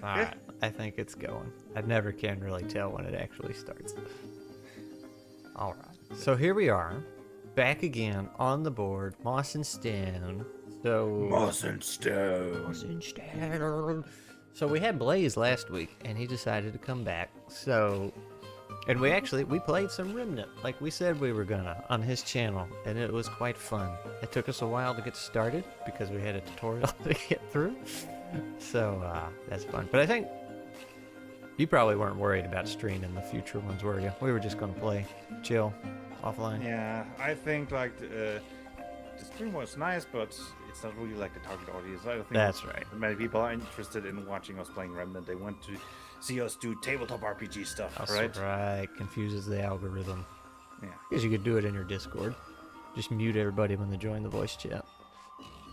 Alright, I think it's going. I never can really tell when it actually starts. Alright, so here we are, back again on the board, Moss and Stone. Moss and Stone. Moss and Stone. So we had Blaze last week, and he decided to come back. So, and we played some Remnant, like we said we were gonna, on his channel, and it was quite fun. It took us a while to get started because we had a tutorial to get through. So that's fun. But I think you probably weren't worried about streaming the future ones, were you? We were just gonna play, chill, offline. Yeah, I think like the stream was nice, but it's not really like the target audience. I don't think That's right. many people are interested in watching us playing Remnant. They want to see us do tabletop RPG stuff, That's right? right. Confuses the algorithm. Yeah. Because you could do it in your Discord. Just mute everybody when they join the voice chat.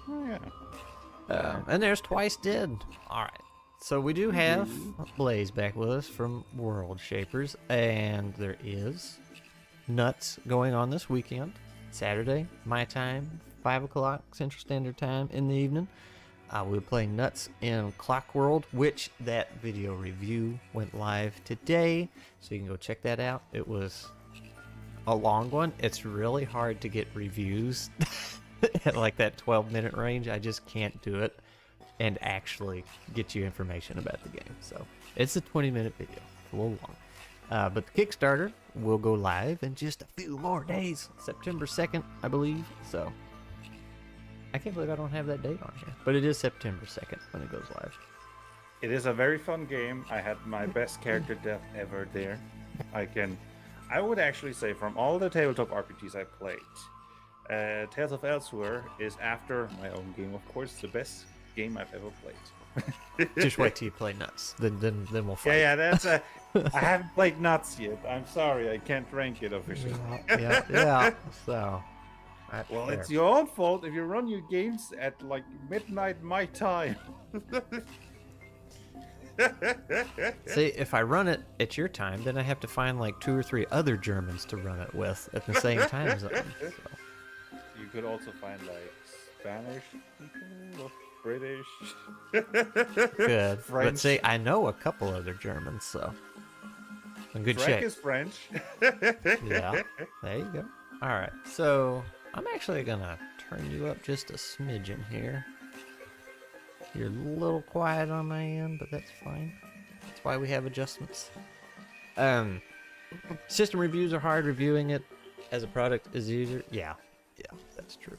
Oh, yeah. And there's Twice Dead. Alright. So we do have Blaze back with us from World Shapers. And there is Nuts going on this weekend. Saturday, my time, 5 o'clock Central Standard Time in the evening. We'll play Nuts in Clock World, which that video review went live today. So you can go check that out. It was a long one. It's really hard to get reviews at like that 12-minute range. I just can't do it and actually get you information about the game. So it's a 20-minute video. It's a little long. But the Kickstarter will go live in just a few more days. September 2nd, I believe. So I can't believe I don't have that date on here. But it is September 2nd when it goes live. It is a very fun game. I had my best character death ever there. I would actually say from all the tabletop RPGs I played, Tales of Elsewhere is, after my own game, of course, the best game I've ever played. Just wait till you play Nuts. Then we'll fight. Yeah, that's a. I haven't played Nuts yet. I'm sorry, I can't rank it officially. Yeah. So. Well, fair. it's your own fault if you run your games at like midnight my time. See, if I run it at your time, then I have to find like 2 or 3 other Germans to run it with at the same time zone. So. You could also find like Spanish people, British. Good. French. But see, I know a couple other Germans, so. A good check. Is French. Yeah, there you go. All right, so I'm actually gonna turn you up just a smidgen here. You're a little quiet on my end, but that's fine. That's why we have adjustments. System reviews are hard. Reviewing it as a product is easier. Yeah, that's true.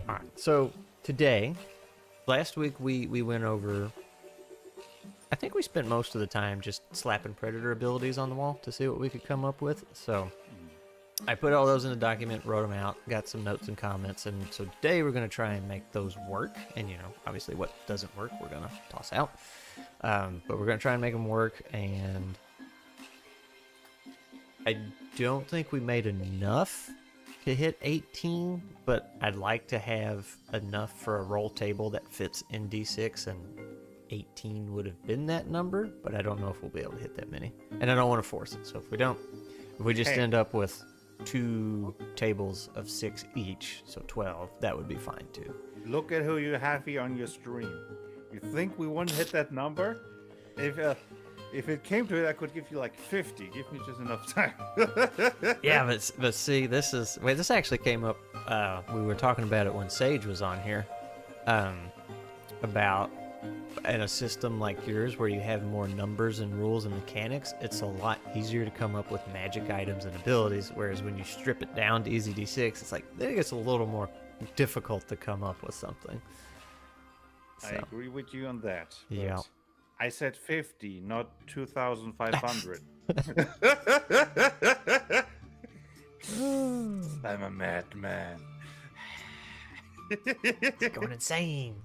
All right, so today, last week we went over. I think we spent most of the time just slapping predator abilities on the wall to see what we could come up with. So I put all those in a document, wrote them out, got some notes and comments, and so today we're going to try and make those work. And, obviously what doesn't work, we're going to toss out. But we're going to try and make them work, and I don't think we made enough to hit 18, but I'd like to have enough for a roll table that fits in D6, and 18 would have been that number, but I don't know if we'll be able to hit that many. And I don't want to force it, so if we just end up with 2 tables of 6 each, so 12, that would be fine too. Look at who you have here on your stream. You think we wouldn't hit that number? If it came to it, I could give you like 50. Give me just enough time. Yeah, but see, this actually came up. We were talking about it when Sage was on here, about in a system like yours where you have more numbers and rules and mechanics, it's a lot easier to come up with magic items and abilities, whereas when you strip it down to EZD6, it's like then it gets a little more difficult to come up with something. I agree with you on that. Yeah. I said 50, not 2,500. I'm a madman. Going insane.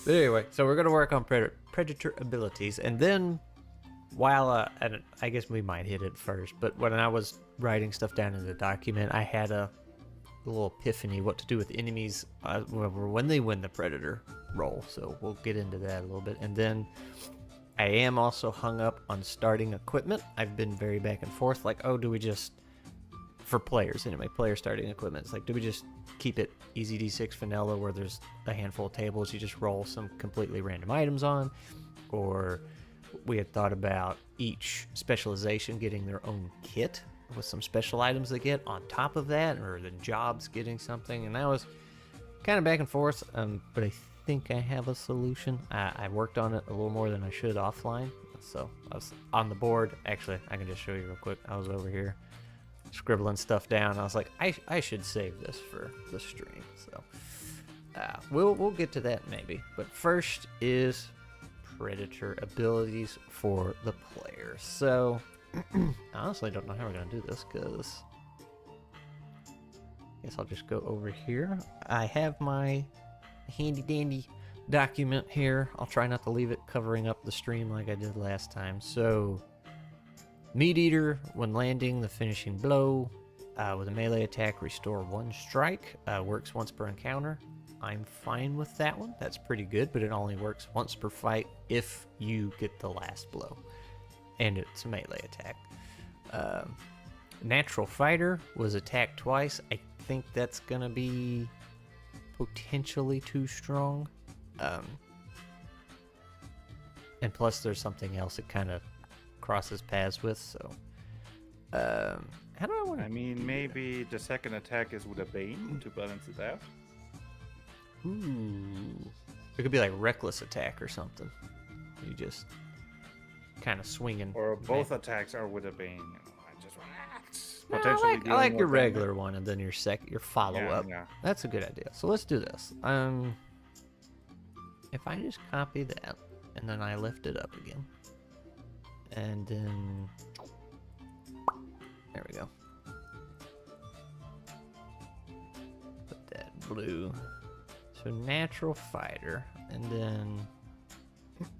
But anyway, so we're going to work on predator abilities, and then while and I guess we might hit it first, but when I was writing stuff down in the document, I had a little epiphany what to do with enemies when they win the predator roll, so we'll get into that a little bit. And then I am also hung up on starting equipment. I've been very back and forth, like, oh, do we just, for players anyway, player starting equipment, it's like, do we just keep it EZD6 vanilla where there's a handful of tables you just roll some completely random items on, or we had thought about each specialization getting their own kit with some special items they get on top of that, or the jobs getting something, and that was kind of back and forth, but I think I have a solution. I worked on it a little more than I should offline, so I was on the board. Actually, I can just show you real quick. I was over here scribbling stuff down. I was like, I should save this for the stream, so we'll get to that maybe. But first is predator abilities for the player. So I honestly don't know how we're gonna do this, because I guess I'll just go over here. I have my handy dandy document here. I'll try not to leave it covering up the stream like I did last time. So Meat Eater, when landing the finishing blow with a melee attack, restore 1 strike. Works once per encounter. I'm fine with that one. That's pretty good, but it only works once per fight if you get the last blow. And it's a melee attack. Natural Fighter was attacked twice. I think that's gonna be potentially too strong. And plus there's something else it kind of crosses paths with, so how do I want to... I mean, maybe the second attack is with a Bane to balance it out. Ooh. It could be like Reckless Attack or something. You just kind of swinging. Or both attacks are with a Bane. I just No, potentially I like your more regular damage. one, and then your your follow-up. Yeah. That's a good idea. So let's do this. If I just copy that, and then I lift it up again, and then there we go. Put that blue. So Natural Fighter, and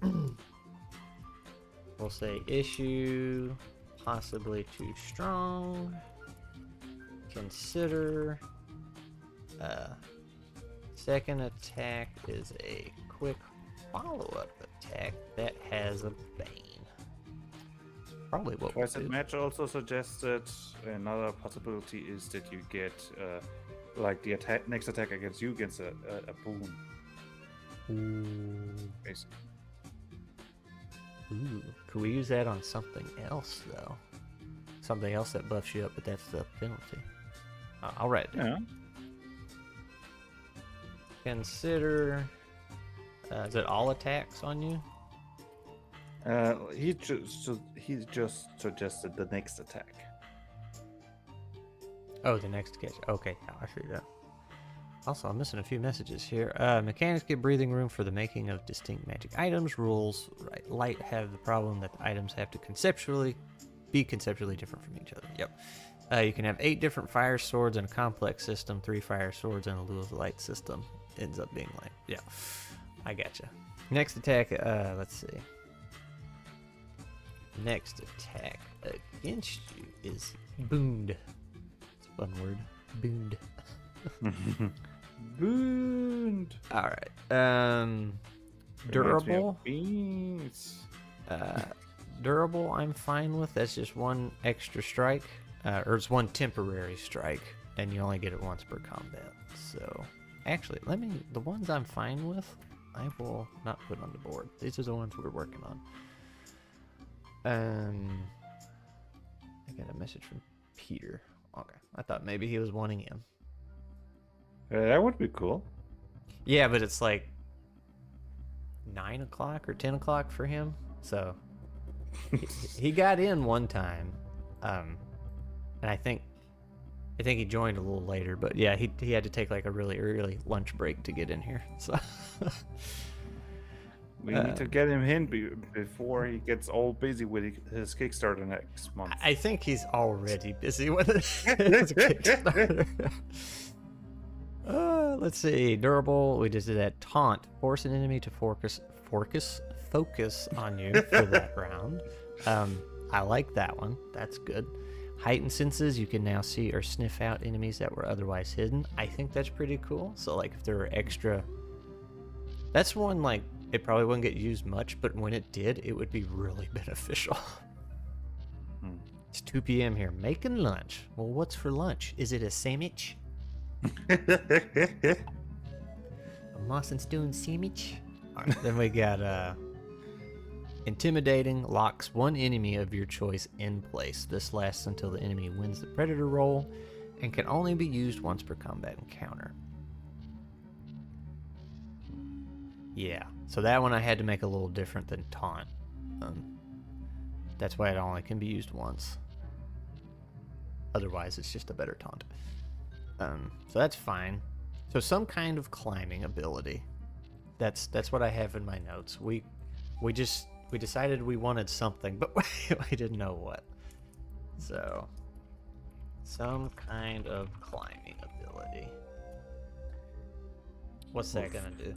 then we'll say issue possibly too strong. Consider second attack is a quick follow-up attack that has a Bane. Probably what we'll Playset do. Match also suggested another possibility is that you get like the next attack against you gets a boon. Ooh. Basically. Ooh. Could we use that on something else though? Something else that buffs you up, but that's the penalty. I'll write it down. Yeah. Consider. Is it all attacks on you? He just suggested the next attack. Oh, the next catch. Okay, I see that. Also, I'm missing a few messages here. Mechanics get breathing room for the making of distinct magic items. Rules, right? Light have the problem that the items have to be conceptually different from each other. Yep. You can have 8 different fire swords in a complex system. 3 fire swords in a Lure of Light system. Ends up being like, yeah, I gotcha. Next attack, let's see. Next attack against you is booned. It's a fun word. Booned. Booned. All right. Durable. Beans. Durable, I'm fine with. That's just 1 extra strike, or it's 1 temporary strike, and you only get it once per combat. So, actually, the ones I'm fine with, I will not put on the board. These are the ones we're working on. I got a message from Peter. Okay, I thought maybe he was wanting in. That would be cool. Yeah, but it's like 9 o'clock or 10 o'clock for him. So he got in one time, and I think he joined a little later. But yeah, he had to take like a really early lunch break to get in here. So We need to get him in before he gets all busy with his Kickstarter next month. I think he's already busy with it. His Kickstarter. Let's see. Durable. We just did that. Taunt. Force an enemy to focus on you for that round. I like that one. That's good. Heightened senses. You can now see or sniff out enemies that were otherwise hidden. I think that's pretty cool. So like if there were extra, that's one like it probably wouldn't get used much, but when it did, it would be really beneficial. It's 2 p.m. here. Making lunch. Well, what's for lunch? Is it a sandwich? A moss and stone sandwich. All right, then we got intimidating locks one enemy of your choice in place. This lasts until the enemy wins the predator roll and can only be used once per combat encounter. Yeah, so that one I had to make a little different than taunt. That's why it only can be used once. Otherwise, it's just a better taunt. So that's fine. So some kind of climbing ability. That's what I have in my notes. We decided we wanted something, but we didn't know what. So some kind of climbing ability. What's that gonna do?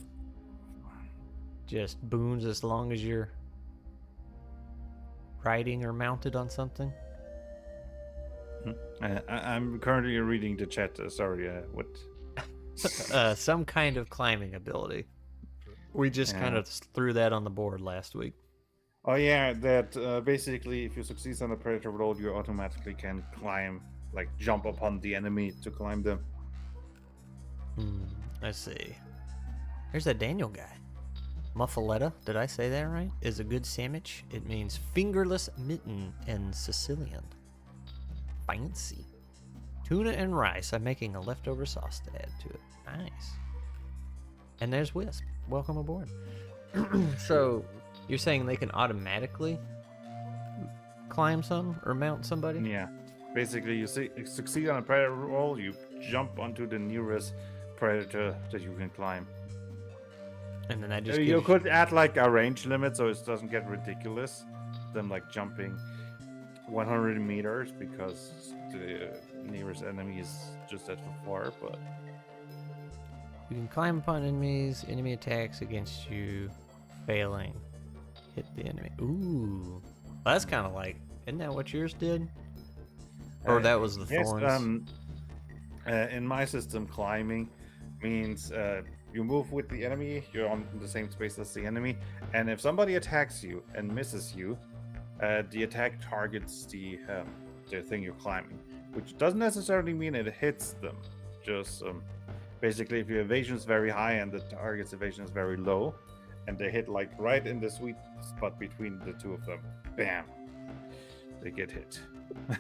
Just boons as long as you're riding or mounted on something? I'm currently reading the chat. Sorry, what? Some kind of climbing ability. We just kind of threw that on the board last week. Oh yeah, that basically if you succeed on a predator roll, you automatically can climb, like jump upon the enemy to climb them. Let's see. Here's that Daniel guy. Muffaletta, did I say that right? Is a good sandwich. It means fingerless mitten in Sicilian. Fancy. Tuna and rice. I'm making a leftover sauce to add to it. Nice. And there's Wisp. Welcome aboard. So, you're saying they can automatically climb some or mount somebody? Yeah. Basically, you succeed on a predator roll, you jump onto the nearest predator that you can climb. And then that just You could add like a range limit so it doesn't get ridiculous. Them like jumping 100 meters because the nearest enemy is just that far, but you can climb upon enemies, enemy attacks against you, failing. Hit the enemy. Ooh. Well, that's kind of like, isn't that what yours did? Or that was the thorns? In my system, climbing means you move with the enemy, you're on the same space as the enemy, and if somebody attacks you and misses you, the attack targets the thing you're climbing, which doesn't necessarily mean it hits them. Just basically, if your evasion is very high and the target's evasion is very low, and they hit like right in the sweet spot between the two of them, bam, they get hit.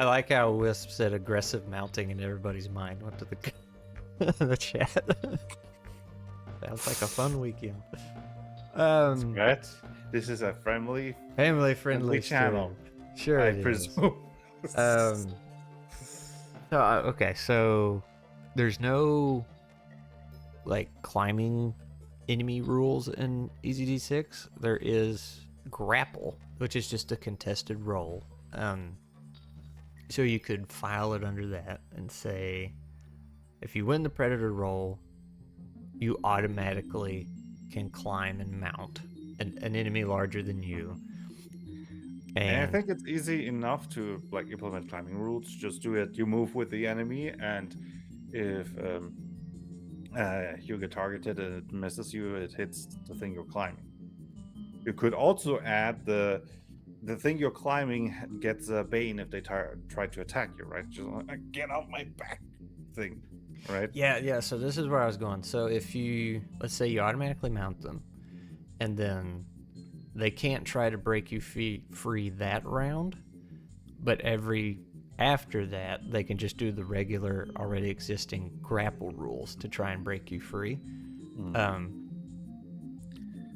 I like how Wisp said aggressive mounting and everybody's mind went to the chat. Sounds like a fun weekend. Right? This is a family-friendly channel. Sure, I it presume. Okay, so there's no like climbing enemy rules in EZD6. There is grapple, which is just a contested roll. So you could file it under that and say, if you win the predator roll, you automatically can climb and mount an enemy larger than you. And I think it's easy enough to like implement climbing rules. Just do it. You move with the enemy, and if you get targeted and it misses you, it hits the thing you're climbing. You could also add the thing you're climbing gets a bane if they try to attack you, right? Just like, get off my back thing, right? Yeah. So this is where I was going. So if you, let's say you automatically mount them, and then they can't try to break you free that round, but after that, they can just do the regular, already existing grapple rules to try and break you free. And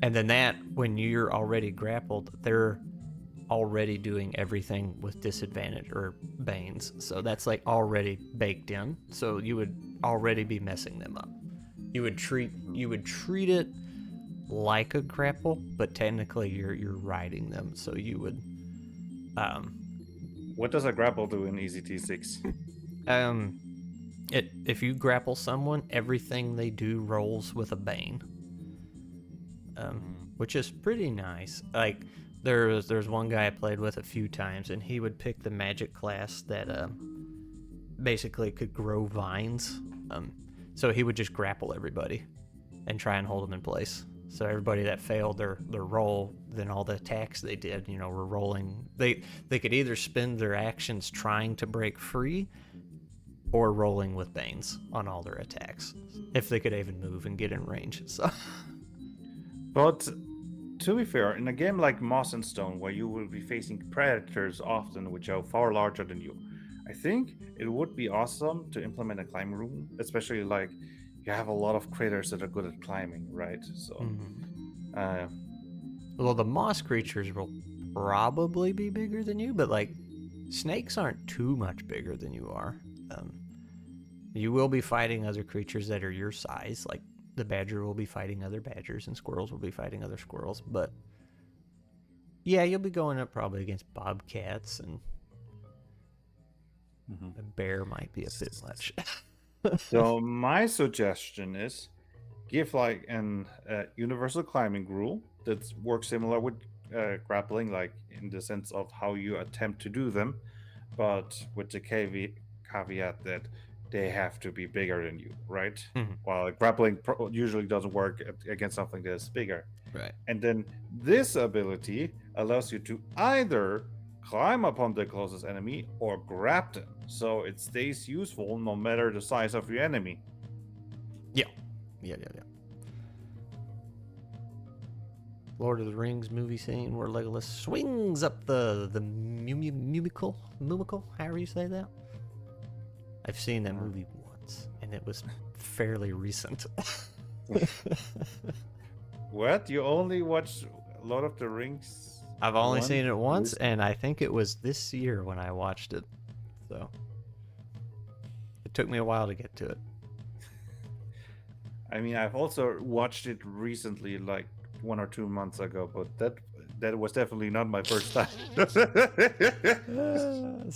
then that, when you're already grappled, they're already doing everything with disadvantage or banes. So that's like already baked in. So you would already be messing them up. You would treat it like a grapple, but technically you're riding them. So you would What does a grapple do in EZD6? If you grapple someone, everything they do rolls with a bane. Which is pretty nice. Like there's one guy I played with a few times, and he would pick the magic class that basically could grow vines. So he would just grapple everybody and try and hold them in place. So everybody that failed their roll, then all the attacks they did, were rolling. They could either spend their actions trying to break free, or rolling with banes on all their attacks, if they could even move and get in range. So, But to be fair, in a game like Moss and Stone, where you will be facing predators often which are far larger than you, I think it would be awesome to implement a climb room, especially like you have a lot of critters that are good at climbing, right? So, uh, well, the moss creatures will probably be bigger than you, but like snakes aren't too much bigger than you are. You will be fighting other creatures that are your size, like the badger will be fighting other badgers, and squirrels will be fighting other squirrels. But yeah, you'll be going up probably against bobcats, and a bear might be a bit much. so my suggestion is give like an universal climbing rule that works similar with grappling, like in the sense of how you attempt to do them, but with the caveat that they have to be bigger than you, right? While grappling usually doesn't work against something that is bigger. Right. And then this ability allows you to either climb upon the closest enemy or grab them, so it stays useful no matter the size of your enemy. Yeah. Lord of the Rings movie scene where Legolas swings up the mumical, however you say that. I've seen that movie once, and it was fairly recent. What? You only watch Lord of the Rings? I've only seen it once, and I think it was this year when I watched it. So it took me a while to get to it. I mean, I've also watched it recently, like 1 or 2 months ago, but that was definitely not my first time. It's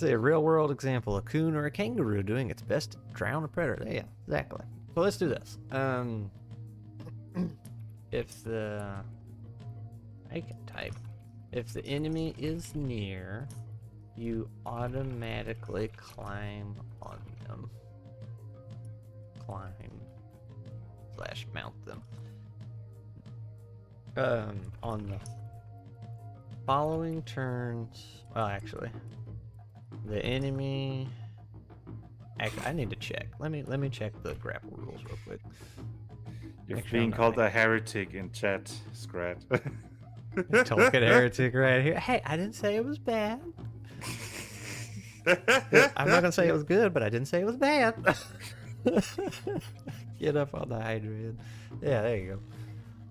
a real world example: a coon or a kangaroo doing its best to drown a predator. Yeah, exactly. So let's do this. I can type. If the enemy is near, you automatically climb on them. Climb/mount them. On the following turns, well, actually, the enemy. Actually, I need to check. Let me check the grapple rules real quick. You're being called a heretic in chat, Scrat. Tolkien heretic right here. Hey, I didn't say it was bad. I'm not gonna say it was good, but I didn't say it was bad. Get up on the hydrant. Yeah, there you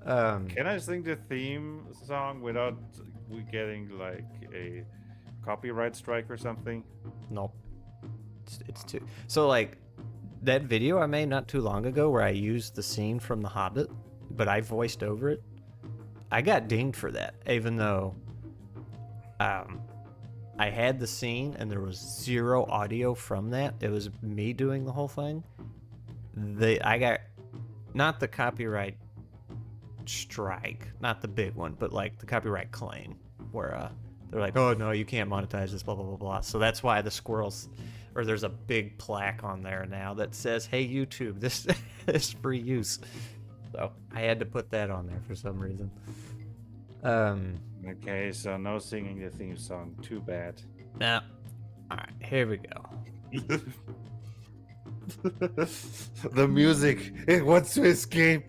go. Can I sing the theme song without we getting like a copyright strike or something? Nope. It's too. So like that video I made not too long ago where I used the scene from The Hobbit, but I voiced over it. I got dinged for that, even though I had the scene and there was zero audio from that. It was me doing the whole thing. I got not the copyright strike, not the big one, but like the copyright claim where they're like, oh no, you can't monetize this, blah blah blah blah. So that's why the squirrels, or there's a big plaque on there now that says, hey YouTube, this is free use. So I had to put that on there for some reason. Okay, so no singing the theme song. Too bad. Now, all right, here we go. The music, it wants to escape.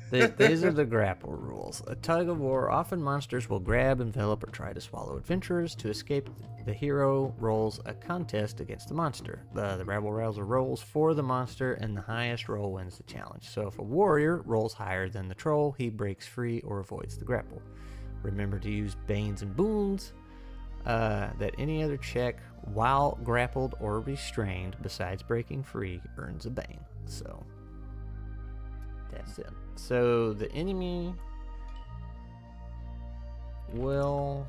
These are the grapple rules. A tug of war, often monsters will grab, envelop, or try to swallow adventurers. To escape, the hero rolls a contest against the monster. The rabble rouser rolls for the monster, and the highest roll wins the challenge. So if a warrior rolls higher than the troll, he breaks free or avoids the grapple. Remember to use banes and boons. That any other check while grappled or restrained besides breaking free earns a bane. So that's it. So the enemy will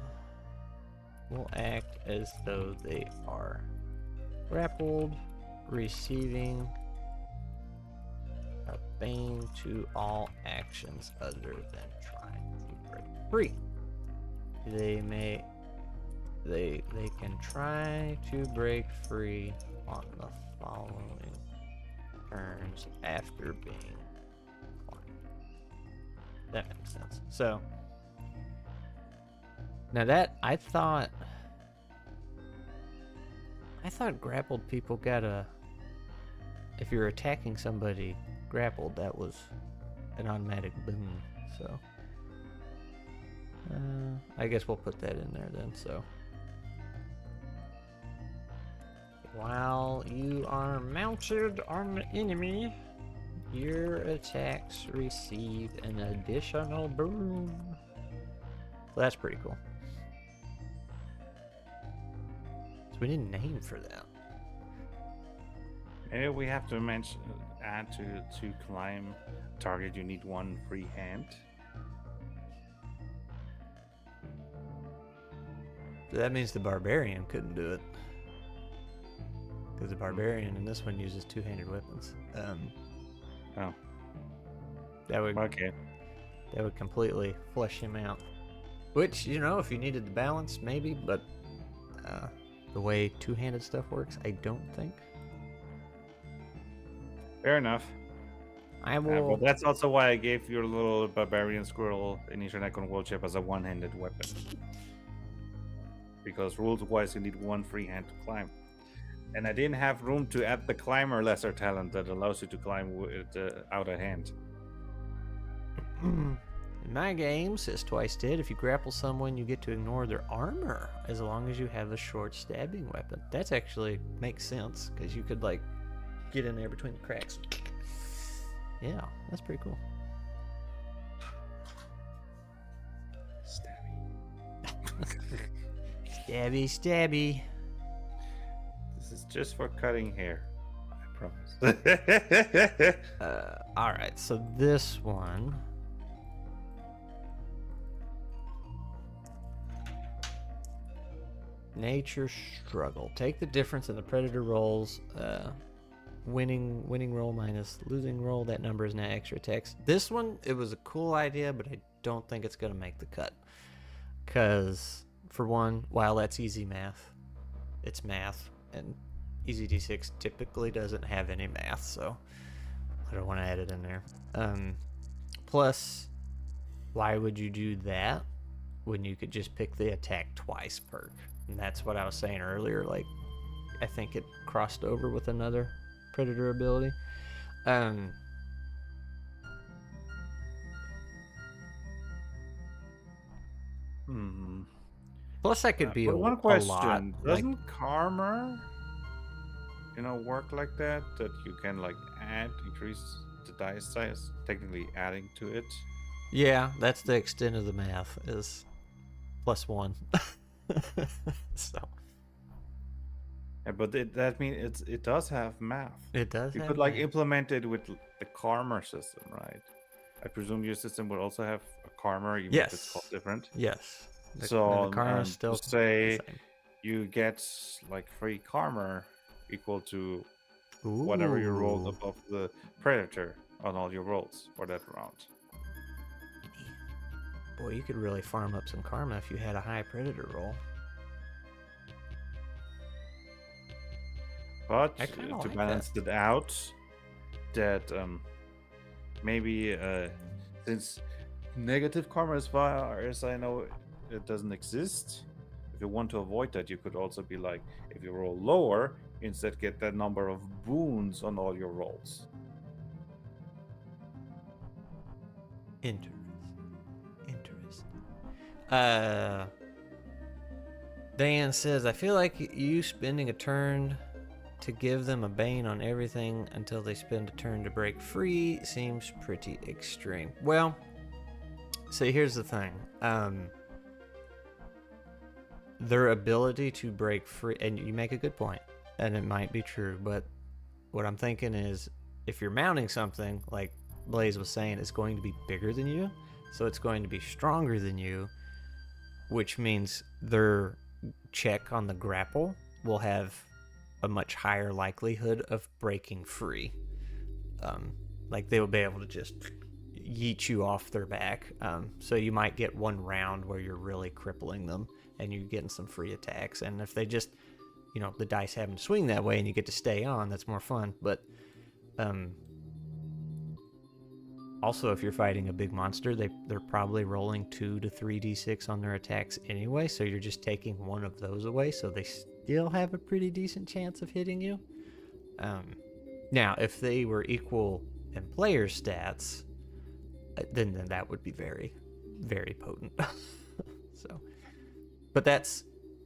act as though they are grappled, receiving a bane to all actions other than trying to break free. They can try to break free on the following turns after being climbed. That makes sense. So now that I thought grappled people got a if you're attacking somebody grappled, that was an automatic boon. So I guess we'll put that in there then. So while you are mounted on the enemy, your attacks receive an additional boon. So that's pretty cool. So we need a name for that. Maybe we have to add to climb target. You need one free hand. So that means the barbarian couldn't do it, because the barbarian in this one uses two-handed weapons. Oh, That would okay. That would completely flush him out. Which, you know, if you needed the balance, maybe, but the way two-handed stuff works, I don't think. Fair enough. I will. But that's also why I gave your little barbarian squirrel in Icon World Ship as a one-handed weapon. Because rules-wise, you need one free hand to climb. And I didn't have room to add the climber lesser talent that allows you to climb with out of hand. In my game, says Twice Dead, if you grapple someone, you get to ignore their armor as long as you have a short stabbing weapon. That's actually makes sense, because you could, like, get in there between the cracks. Yeah, that's pretty cool. Stabby, stabby. This is just for cutting hair. I promise. Alright, so this one. Nature struggle. Take the difference in the predator rolls. Winning roll minus losing roll. That number is now extra text. This one, it was a cool idea, but I don't think it's going to make the cut. Because, for one, while that's easy math, it's math. And EZD6 typically doesn't have any math, so I don't want to add it in there. Plus, why would you do that when you could just pick the attack twice perk? And that's what I was saying earlier. Like, I think it crossed over with another predator ability. Plus, that could be but a one question: lot. Doesn't karma, work like that? That you can increase the dice size, technically adding to it. Yeah, that's the extent of the math is +1. So. Yeah, but that means it does have math. It does. You have could math. implement it with the karma system, right? I presume your system would also have a karma, even Yes. if it's called different. Yes. So the karma still say the same. you get free karma equal to whatever you rolled above the predator on all your rolls for that round. Boy, you could really farm up some karma if you had a high predator roll. But I kinda to like balance it out, that maybe since negative karma, as far as I know, it doesn't exist. If you want to avoid that, you could also be like, if you roll lower, instead get that number of boons on all your rolls. Interesting. Dan says, I feel like you spending a turn to give them a bane on everything until they spend a turn to break free seems pretty extreme. Well, see, here's the thing. Their ability to break free, and you make a good point, and it might be true, but what I'm thinking is, if you're mounting something, like Blaze was saying, it's going to be bigger than you, so it's going to be stronger than you, which means their check on the grapple will have a much higher likelihood of breaking free. Like they will be able to just yeet you off their back. So you might get one round where you're really crippling them and you're getting some free attacks. And if they just, the dice happen to swing that way and you get to stay on, that's more fun. But also, if you're fighting a big monster, they're probably rolling 2 to 3d6 on their attacks anyway, so you're just taking one of those away, so they still have a pretty decent chance of hitting you. Now, if they were equal in player stats, then that would be very, very potent. So, but that's,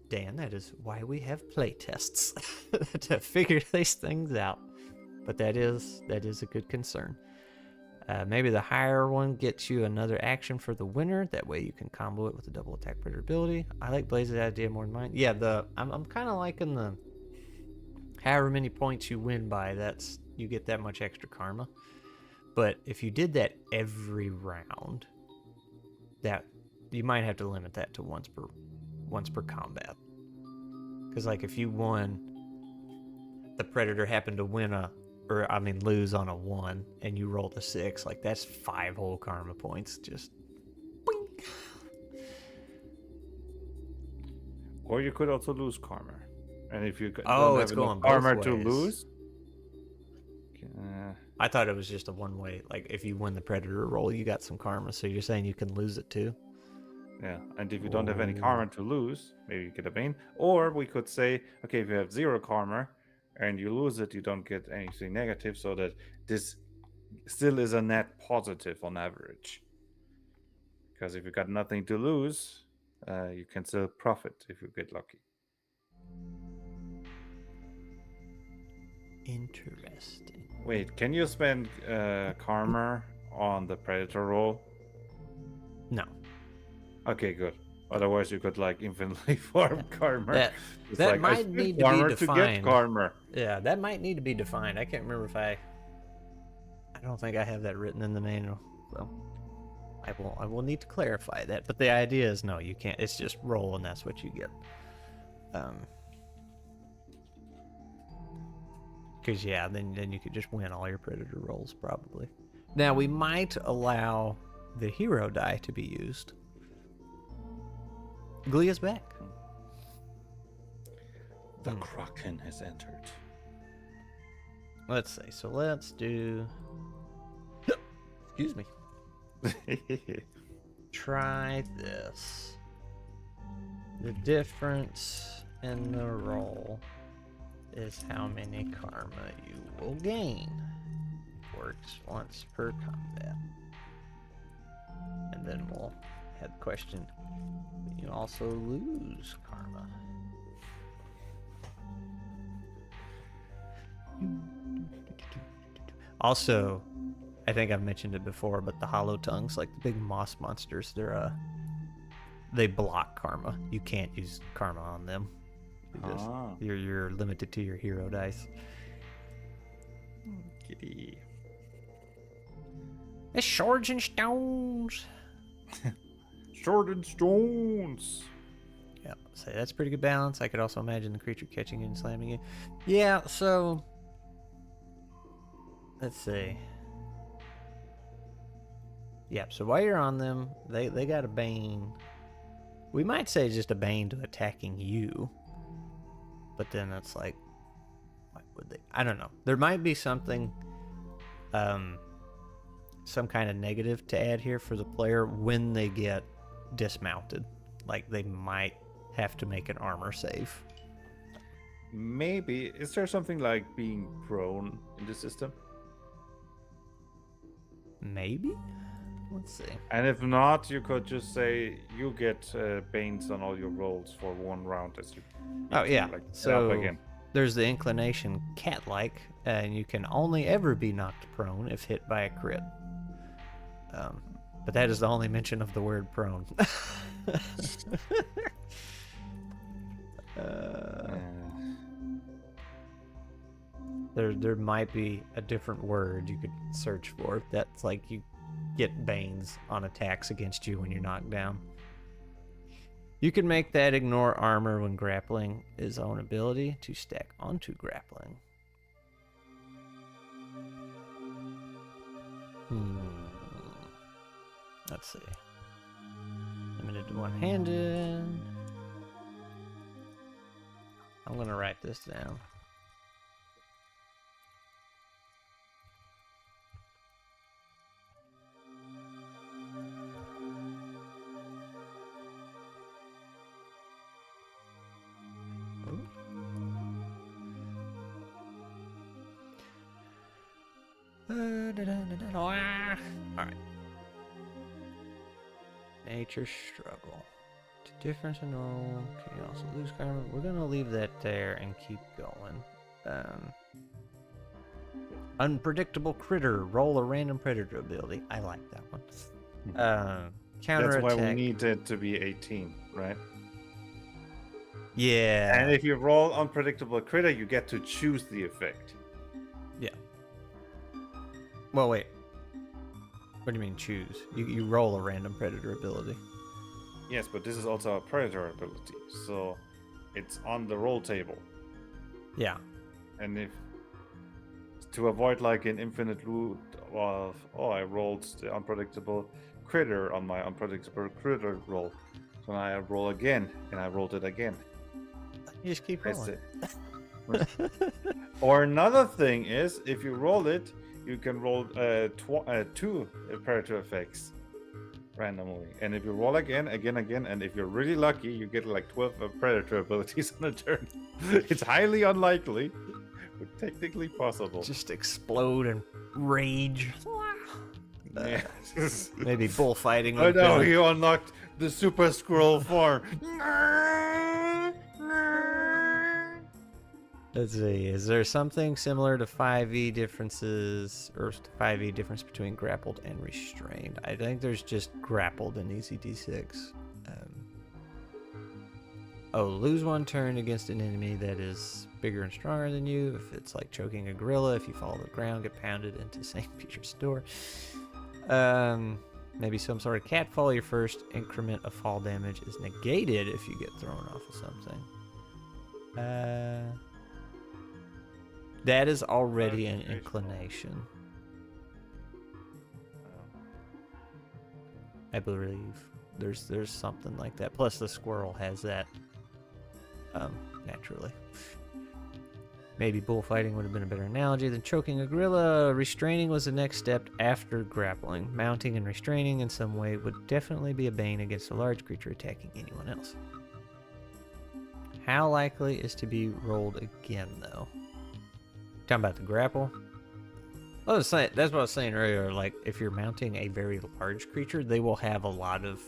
Dan, that is why we have play tests to figure these things out. But that is a good concern. Maybe the higher one gets you another action for the winner. That way you can combo it with a double attack predator ability. I like Blaze's idea more than mine. Yeah, I'm kind of liking the however many points you win by, that's you get that much extra karma. But if you did that every round, that you might have to limit that to once per combat. Because like if you won, the predator happened to lose on a 1 and you rolled a 6, like that's 5 whole karma points just boing. Or you could also lose karma. And if you don't it's have going enough both karma ways. to lose, I thought it was just a one way, like if you win the predator roll you got some karma, so you're saying you can lose it too? yeah. And if you don't have any karma to lose, maybe you get a bane. Or we could say, okay, if you have 0 karma and you lose it, you don't get anything negative, so that this still is a net positive on average. Because if you got nothing to lose, you can still profit if you get lucky. Interesting. Wait, can you spend karma on the predator roll? No. Okay, good. Otherwise, you could like infinitely farm karma. That might need to be defined. To get karma. Yeah, that might need to be defined. I can't remember if I don't think I have that written in the manual, so I will need to clarify that. But the idea is no, you can't. It's just roll, and that's what you get. Because yeah, then you could just win all your predator rolls probably. Now we might allow the hero die to be used. Glia's back. The Kraken has entered. Let's see. So let's do. Excuse me. Try this. The difference in the roll is how many karma you will gain. Works once per combat. And then we'll have the question. You also lose karma. Also, I think I've mentioned it before, but the hollow tongues, like the big moss monsters, they block karma. You can't use karma on them. You're limited to your hero dice. Kitty. It's swords and stones. Sword and stones. Yeah, so that's pretty good balance. I could also imagine the creature catching it and slamming it. Yeah, so let's see. Yeah, so while you're on them, they got a bane. We might say just a bane to attacking you. But then it's like, why would they? I don't know. There might be something, some kind of negative to add here for the player when they get dismounted. Like they might have to make an armor save. Maybe. Is there something like being prone in the system? Maybe? Let's see. And if not, you could just say you get banes on all your rolls for 1 round as you. Oh yeah. Like, so again. There's the inclination cat-like, and you can only ever be knocked prone if hit by a crit. But that is the only mention of the word prone. There might be a different word you could search for. That's like you get banes on attacks against you when you're knocked down. You can make that ignore armor when grappling his own ability to stack onto grappling. Let's see. Limited to one-handed. I'm going to write this down. Alright. Nature struggle. To difference in normal chaos. Lose karma. We're gonna leave that there and keep going. Unpredictable critter. Roll a random predator ability. I like that one. Counterattack. That's why we need it to be 18, right? Yeah. And if you roll unpredictable critter, you get to choose the effect. Yeah. Well, wait. What do you mean choose? You roll a random predator ability. Yes, but this is also a predator ability, so it's on the roll table. Yeah. And if to avoid like an infinite loop of I rolled the unpredictable critter on my unpredictable critter roll, so now I roll again, and I rolled it again. You just keep rolling. That's it. Or another thing is, if you roll it, you can roll 2 predator effects randomly. And if you roll again, and if you're really lucky, you get like 12 predator abilities on a turn. It's highly unlikely, but technically possible. Just explode and rage. Yeah. Maybe bullfighting. Oh no, he unlocked the super squirrel form. Let's see. Is there something similar to 5e differences, or 5e difference between grappled and restrained? I think there's just grappled in EZD6. Lose 1 turn against an enemy that is bigger and stronger than you. If it's like choking a gorilla, if you fall to the ground, get pounded into St. Peter's store. Maybe some sort of cat fall. Your first increment of fall damage is negated if you get thrown off of something. That is already an inclination. I believe there's something like that. Plus the squirrel has that naturally. Maybe bullfighting would have been a better analogy than choking a gorilla. Restraining was the next step after grappling. Mounting and restraining in some way would definitely be a bane against a large creature attacking anyone else. How likely is to be rolled again, though? Talking about the grapple? Well, that's what I was saying earlier. Like, if you're mounting a very large creature, they will have a lot of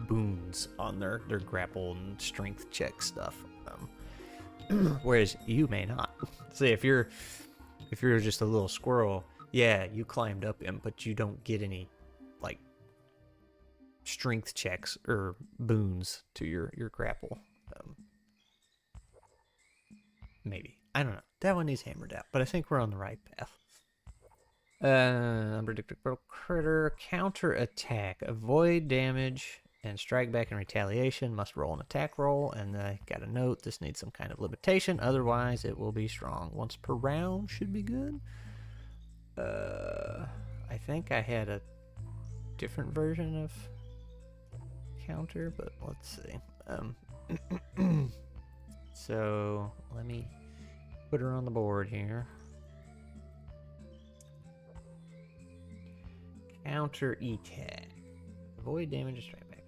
boons on their grapple and strength check stuff. Whereas you may not. See, if you're just a little squirrel, yeah, you climbed up him, but you don't get any like strength checks or boons to your grapple. Maybe. I don't know. That one needs hammered out, but I think we're on the right path. Unpredictable critter. Counter attack. Avoid damage and strike back in retaliation. Must roll an attack roll. And I got a note. This needs some kind of limitation. Otherwise, it will be strong. Once per round should be good. I think I had a different version of counter, but let's see. So let me put her on the board here. Counter attack. Avoid damage and strike back.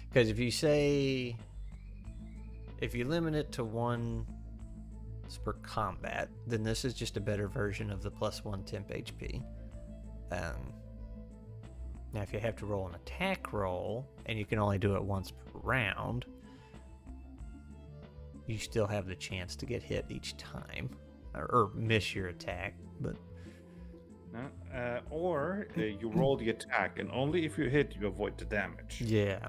Because if you limit it to 1 per combat, then this is just a better version of the +1 temp HP. Now, if you have to roll an attack roll, and you can only do it once per round, you still have the chance to get hit each time, or miss your attack. But or you roll the attack, and only if you hit, you avoid the damage. Yeah.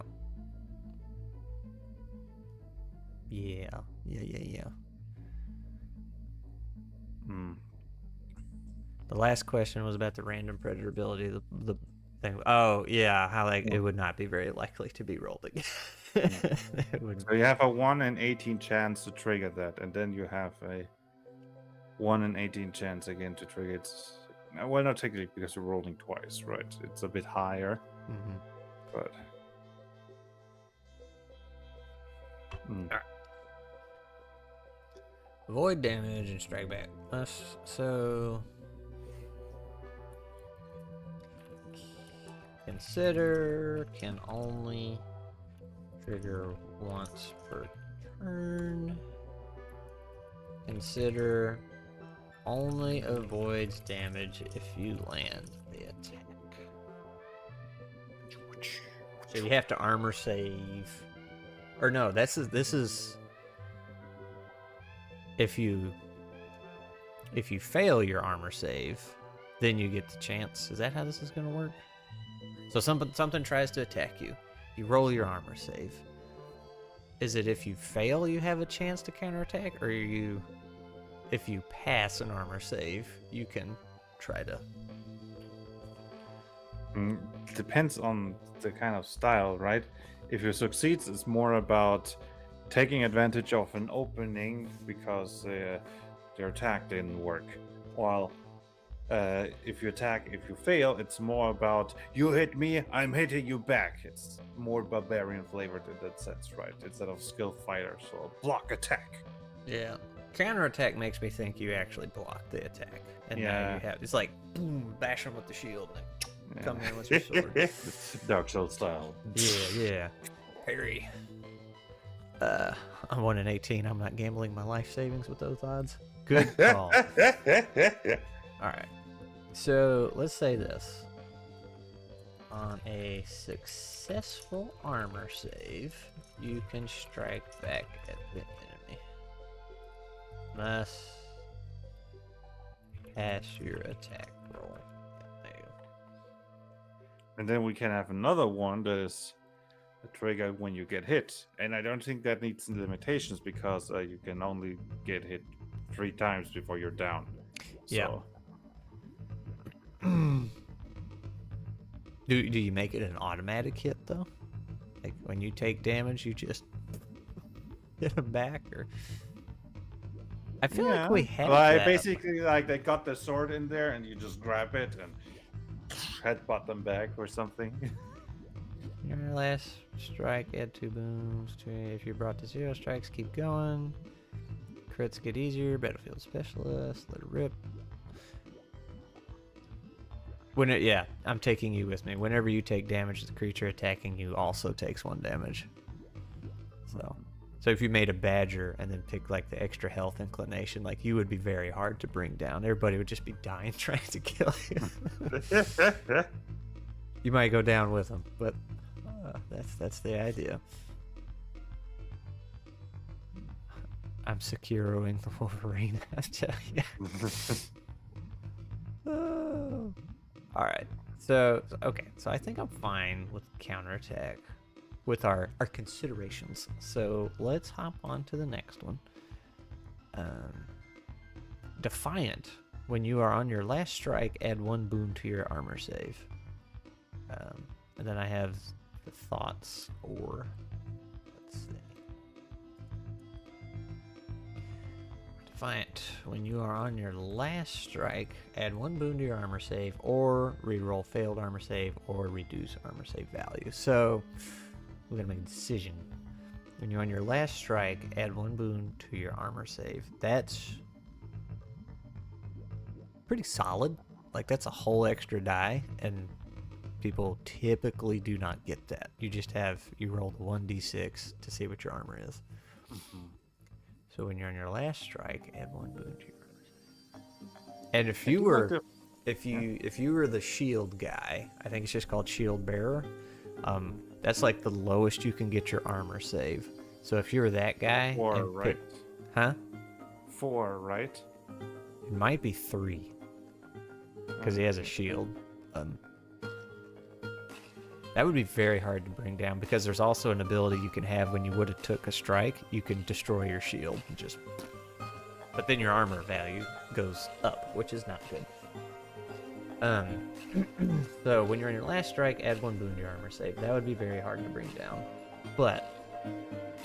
The last question was about the random predator ability. The thing. Oh yeah, how like it would not be very likely to be rolled again. So you have a 1 in 18 chance to trigger that, and then you have a 1 in 18 chance again to trigger it. Well, not technically because you're rolling twice, right? It's a bit higher, but. Alright. Avoid damage and strike back. So consider can only trigger once per turn. Consider only avoids damage if you land the attack. So you have to armor save. Or no, this is if you fail your armor save, then you get the chance. Is that how this is going to work? So something tries to attack you. You roll your armor save. Is it if you fail you have a chance to counterattack, or if you pass an armor save, you can try to... Depends on the kind of style, right? If you succeed, it's more about taking advantage of an opening because your attack didn't work. While if you fail, it's more about you hit me, I'm hitting you back. It's more barbarian flavored in that sense, right? Instead of skilled fighter, so block attack. Yeah. Counterattack makes me think you actually block the attack. And now you have, it's like, boom, bash them with the shield. And come in with your sword. Dark Souls style. Yeah. Parry. I'm 1 in 18. I'm not gambling my life savings with those odds. Good call. Alright. So, let's say this. On a successful armor save, you can strike back at the enemy. Must pass your attack roll. There you go. And then we can have another one that is a trigger when you get hit. And I don't think that needs limitations because you can only get hit 3 times before you're down. Yeah. So, Do you make it an automatic hit though? Like when you take damage, you just hit them back, or? I feel like we have that. Basically, like they got the sword in there, and you just grab it and headbutt them back or something. Your last strike, add 2 boons. If you're brought to 0 strikes, keep going. Crits get easier. Battlefield specialist. Let it rip. I'm taking you with me. Whenever you take damage, the creature attacking you also takes 1 damage. So if you made a badger and then picked like the extra health inclination, like you would be very hard to bring down. Everybody would just be dying trying to kill you. You might go down with them, but that's the idea. I'm Securoing the Wolverine. I tell you. All right. So I think I'm fine with counterattack with our considerations. So let's hop on to the next one. Defiant. When you are on your last strike, add 1 boon to your armor save. And then I have the thoughts, or let's see. Defiant. When you are on your last strike, add 1 boon to your armor save, or reroll failed armor save, or reduce armor save value. So we're gonna make a decision. When you're on your last strike, add 1 boon to your armor save. That's pretty solid. Like that's a whole extra die, and people typically do not get that. You roll the 1d6 to see what your armor is. Mm-hmm. So when you're on your last strike, add 1 boon to your armor save. And if you were the shield guy, I think it's just called shield bearer. That's like the lowest you can get your armor save. So if you're that guy, 4, right? 4, right? It might be 3 because he has a shield. That would be very hard to bring down because there's also an ability you can have when you would have took a strike. You can destroy your shield, but then your armor value goes up, which is not good. So when you're on your last strike, add 1 boon to your armor save. That would be very hard to bring down. But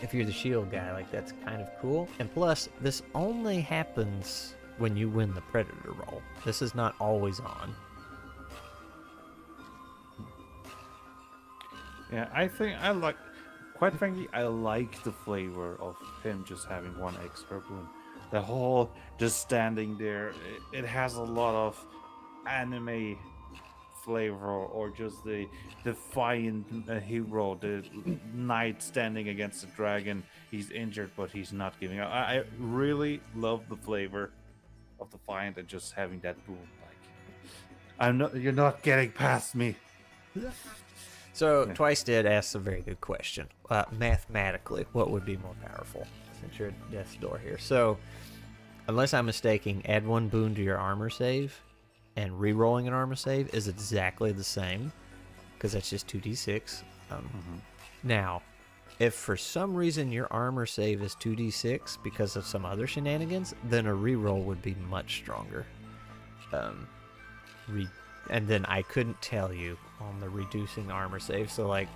if you're the shield guy, like that's kind of cool. And plus, this only happens when you win the predator roll. This is not always on. Yeah, quite frankly, I like the flavor of him just having 1 extra boon. The whole just standing there, it has a lot of anime flavor, or just the defiant hero, the knight standing against the dragon. He's injured, but he's not giving up. I really love the flavor. of the fight and just having that boom. Like, you're not getting past me. So Yeah. Twice Dead asks a very good question. Mathematically, what would be more powerful? Since you're at death's door here. So, unless I'm mistaken, add 1 boon to your armor save, and re-rolling an armor save is exactly the same, because that's just 2d6. Now, if for some reason your armor save is 2d6 because of some other shenanigans, then a re-roll would be much stronger. And then I couldn't tell you on the reducing armor save. So, like,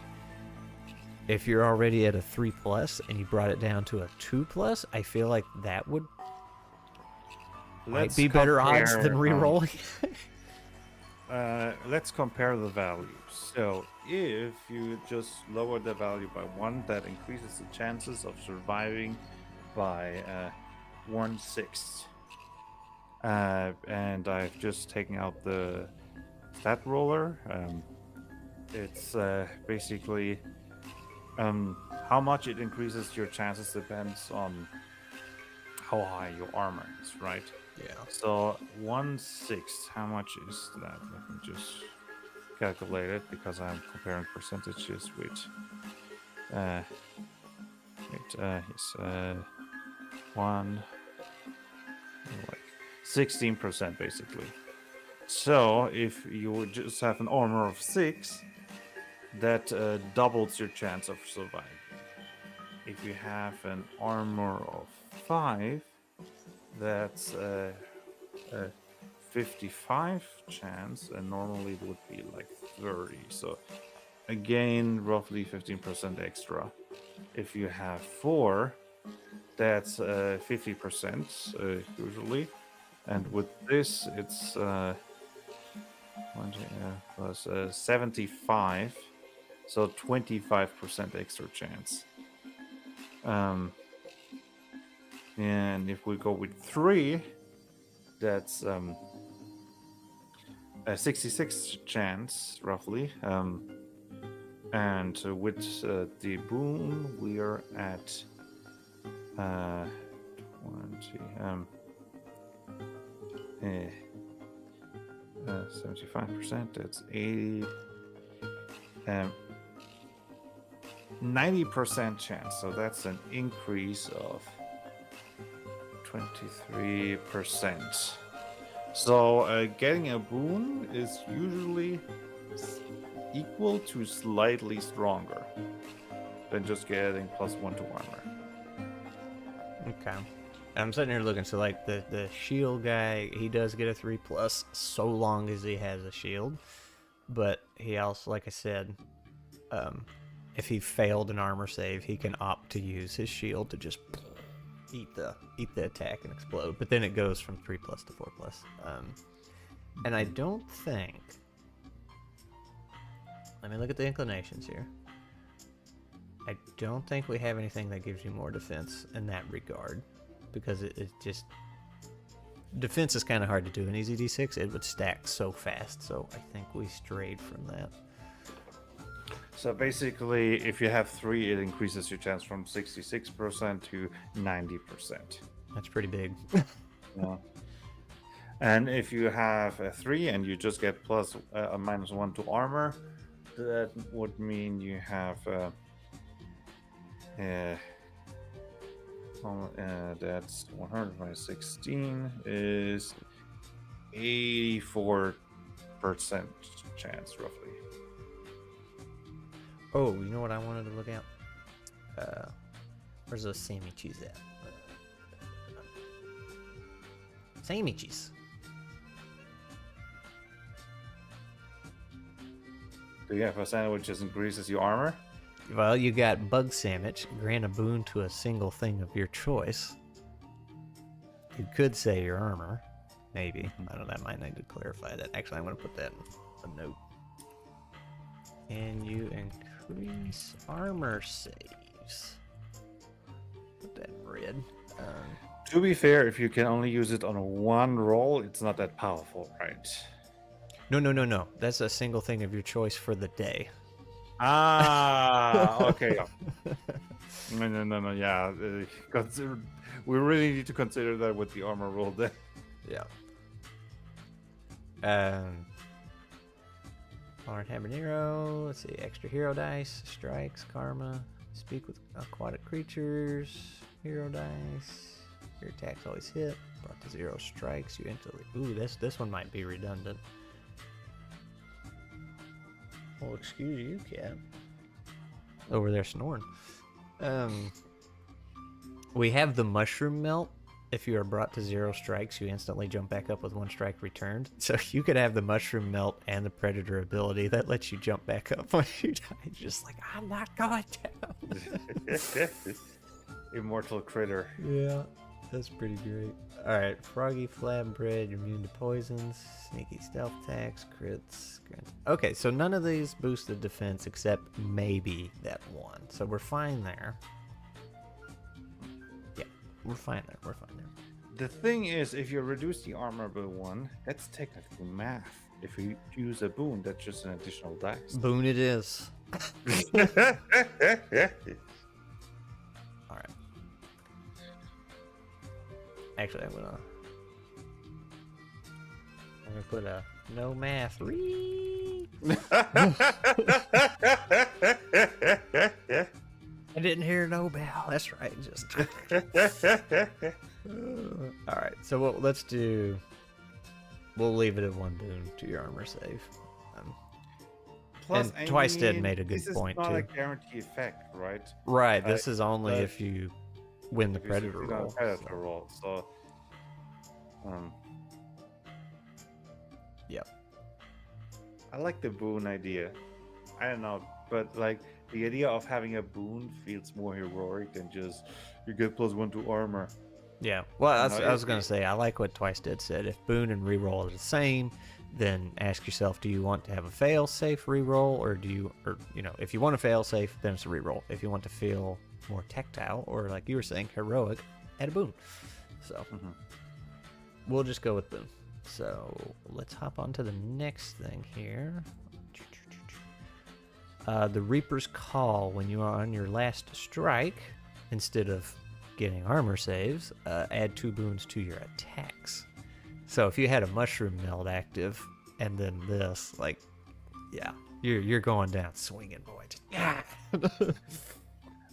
if you're already at a 3+ and you brought it down to a 2+, I feel like that would might be better odds than re-rolling. Let's compare the values. So if you just lower the value by 1, that increases the chances of surviving by 1/6. And I've just taken out the stat roller. It's basically how much it increases your chances depends on how high your armor is, right? Yeah. So 1/6, how much is that? Let me just calculate it because I'm comparing percentages with one, like 16% basically. So if you would just have an armor of 6, that doubles your chance of surviving. If you have an armor of 5, that's a 55 chance, and normally it would be like 30. So again, roughly 15% extra. If you have 4, that's 50% usually, and with this it's plus 75, so 25% extra chance. And if we go with 3, that's a 66 chance roughly. And with the boom, we are at 75%. That's 80. 90% chance. So that's an increase of 23%. So getting a boon is usually equal to slightly stronger than just getting +1 to armor. Okay. I'm sitting here looking, so like the shield guy, he does get a 3+ so long as he has a shield. But he also, like I said, if he failed an armor save, he can opt to use his shield to just eat the attack and explode. But then it goes from 3+ to 4+. And I don't think. Let me look at the inclinations here. I don't think we have anything that gives you more defense in that regard, because it just defense is kind of hard to do in EZD6. It would stack so fast, so I think we strayed from that. So basically, if you have 3, it increases your chance from 66% to 90%. That's pretty big. Yeah. And if you have a 3 and you just get a -1 to armor, that would mean you have that's 100 minus 16 is 84% chance roughly. Oh, you know what I wanted to look at? Where's those sandwiches at? Sandwiches. Do you have a sandwich that increases your armor? Well, you got bug sandwich. Grant a boon to a single thing of your choice. You could say your armor. Maybe. I don't know. I might need to clarify that. Actually, I'm going to put that in a note. And you increase armor saves. Put that in red. To be fair, if you can only use it on one roll, it's not that powerful, right? No. That's a single thing of your choice for the day. Ah, okay. No. Yeah, we really need to consider that with the armor roll then. Yeah. Armed Habanero. Let's see. Extra hero dice. Strikes. Karma. Speak with aquatic creatures. Hero dice. Your attacks always hit. Brought to 0 strikes. You instantly. Ooh, this one might be redundant. Well, excuse you, cat. Over there snoring. We have the mushroom melt. If you are brought to 0 strikes, you instantly jump back up with 1 strike returned. So you could have the mushroom melt and the predator ability that lets you jump back up when you die. You're just like, I'm not going down. Immortal critter. Yeah, that's pretty great. All right, froggy flatbread, you're immune to poisons, sneaky stealth attacks, crits. Okay, so none of these boosted defense except maybe that one. So we're fine there. Yeah, we're fine there. We're fine there. The thing is, if you reduce the armor by 1, that's technically math. If you use a boon, that's just an additional dice. Boon it is. All right. Actually, I'm gonna put a no math. I didn't hear no bell. That's right. Just. All right. So let's do. We'll leave it at 1 boon to your armor save. Plus, and Twice Dead made a good point This is too. not a guarantee effect, right? Right. This is only if you win the If you predator succeed on roll. Predator roll. So, Yep. I like the boon idea. I don't know, but like the idea of having a boon feels more heroic than just you get +1 to armor. Yeah. Well, No, I was gonna say I like what Twice Dead said. If boon and reroll are the same, then ask yourself: do you want to have a fail-safe reroll, or if you want to fail-safe, then it's a reroll. If you want to feel more tactile, or like you were saying, heroic, add a boon. So we'll just go with boon. So let's hop on to the next thing here. The Reaper's Call. When you are on your last strike, instead of getting armor saves, add 2 boons to your attacks. So if you had a mushroom meld active and then this, like, yeah, you're going down swinging, boy. Yeah.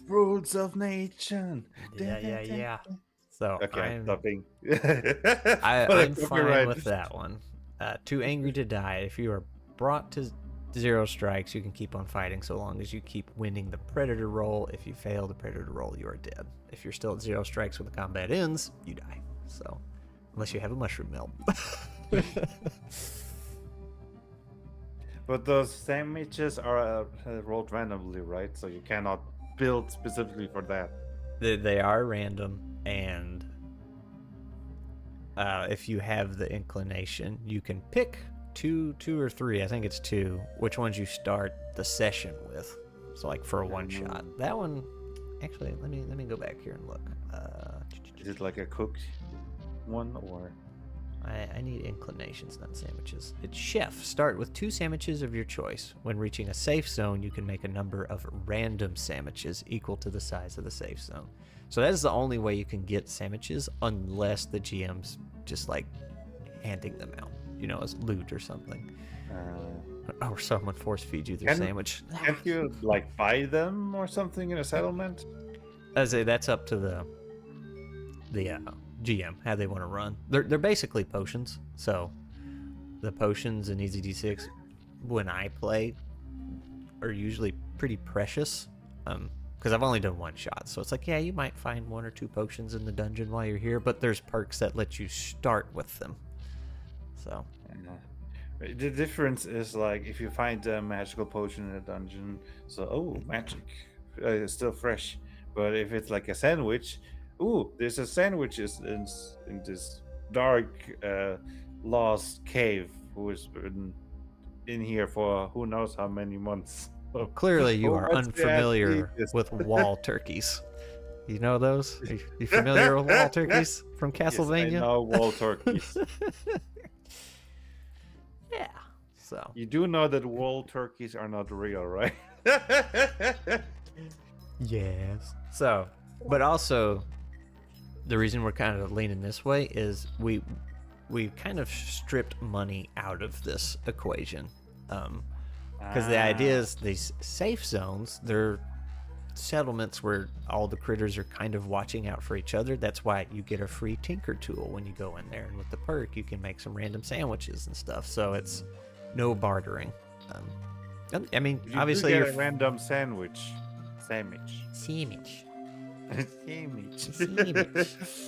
Rules of nature. Yeah. So Okay, I'm stopping. I'm fine with that one. Too angry to die. If you are brought to 0 strikes, you can keep on fighting so long as you keep winning the predator roll. If you fail the predator roll, you are dead. If you're still at 0 strikes when the combat ends, you die. So, unless you have a mushroom melt. But those sandwiches are rolled randomly, right? So you cannot build specifically for that. They are random, and if you have the inclination, you can pick two or 3. I think it's 2. Which ones you start the session with? So like for a 1-shot. That one, actually, let me go back here and look. Is it like a cooked one or? I need inclinations, not sandwiches. It's chef. Start with 2 sandwiches of your choice. When reaching a safe zone, you can make a number of random sandwiches equal to the size of the safe zone. So that is the only way you can get sandwiches, unless the GM's just like handing them out, as loot or something. Or someone force feeds you their sandwich. Can't you like buy them or something in a settlement? I say that's up to the GM how they want to run. They're basically potions. So the potions in EZD6 when I play are usually pretty precious. Because I've only done 1 shot, so it's like, yeah, you might find 1 or 2 potions in the dungeon while you're here, but there's perks that let you start with them. So the difference is like if you find a magical potion in a dungeon, so magic, it's still fresh. But if it's like a sandwich, there's a sandwich in this dark lost cave who has been in here for who knows how many months. well, clearly you are unfamiliar with wall turkeys. You know those? Are you familiar with wall turkeys from Castlevania? Yes, I know wall turkeys. Yeah. So You do know that wall turkeys are not real, right? yes. So, but also, the reason we're kind of leaning this way is we we've kind of stripped money out of this equation. Because the idea is these safe zones, they're settlements where all the critters are kind of watching out for each other. That's why you get a free tinker tool when you go in there, and with the perk you can make some random sandwiches and stuff, so it's no bartering. I mean, You obviously do you're get a random sandwich. sandwich. Sandwich.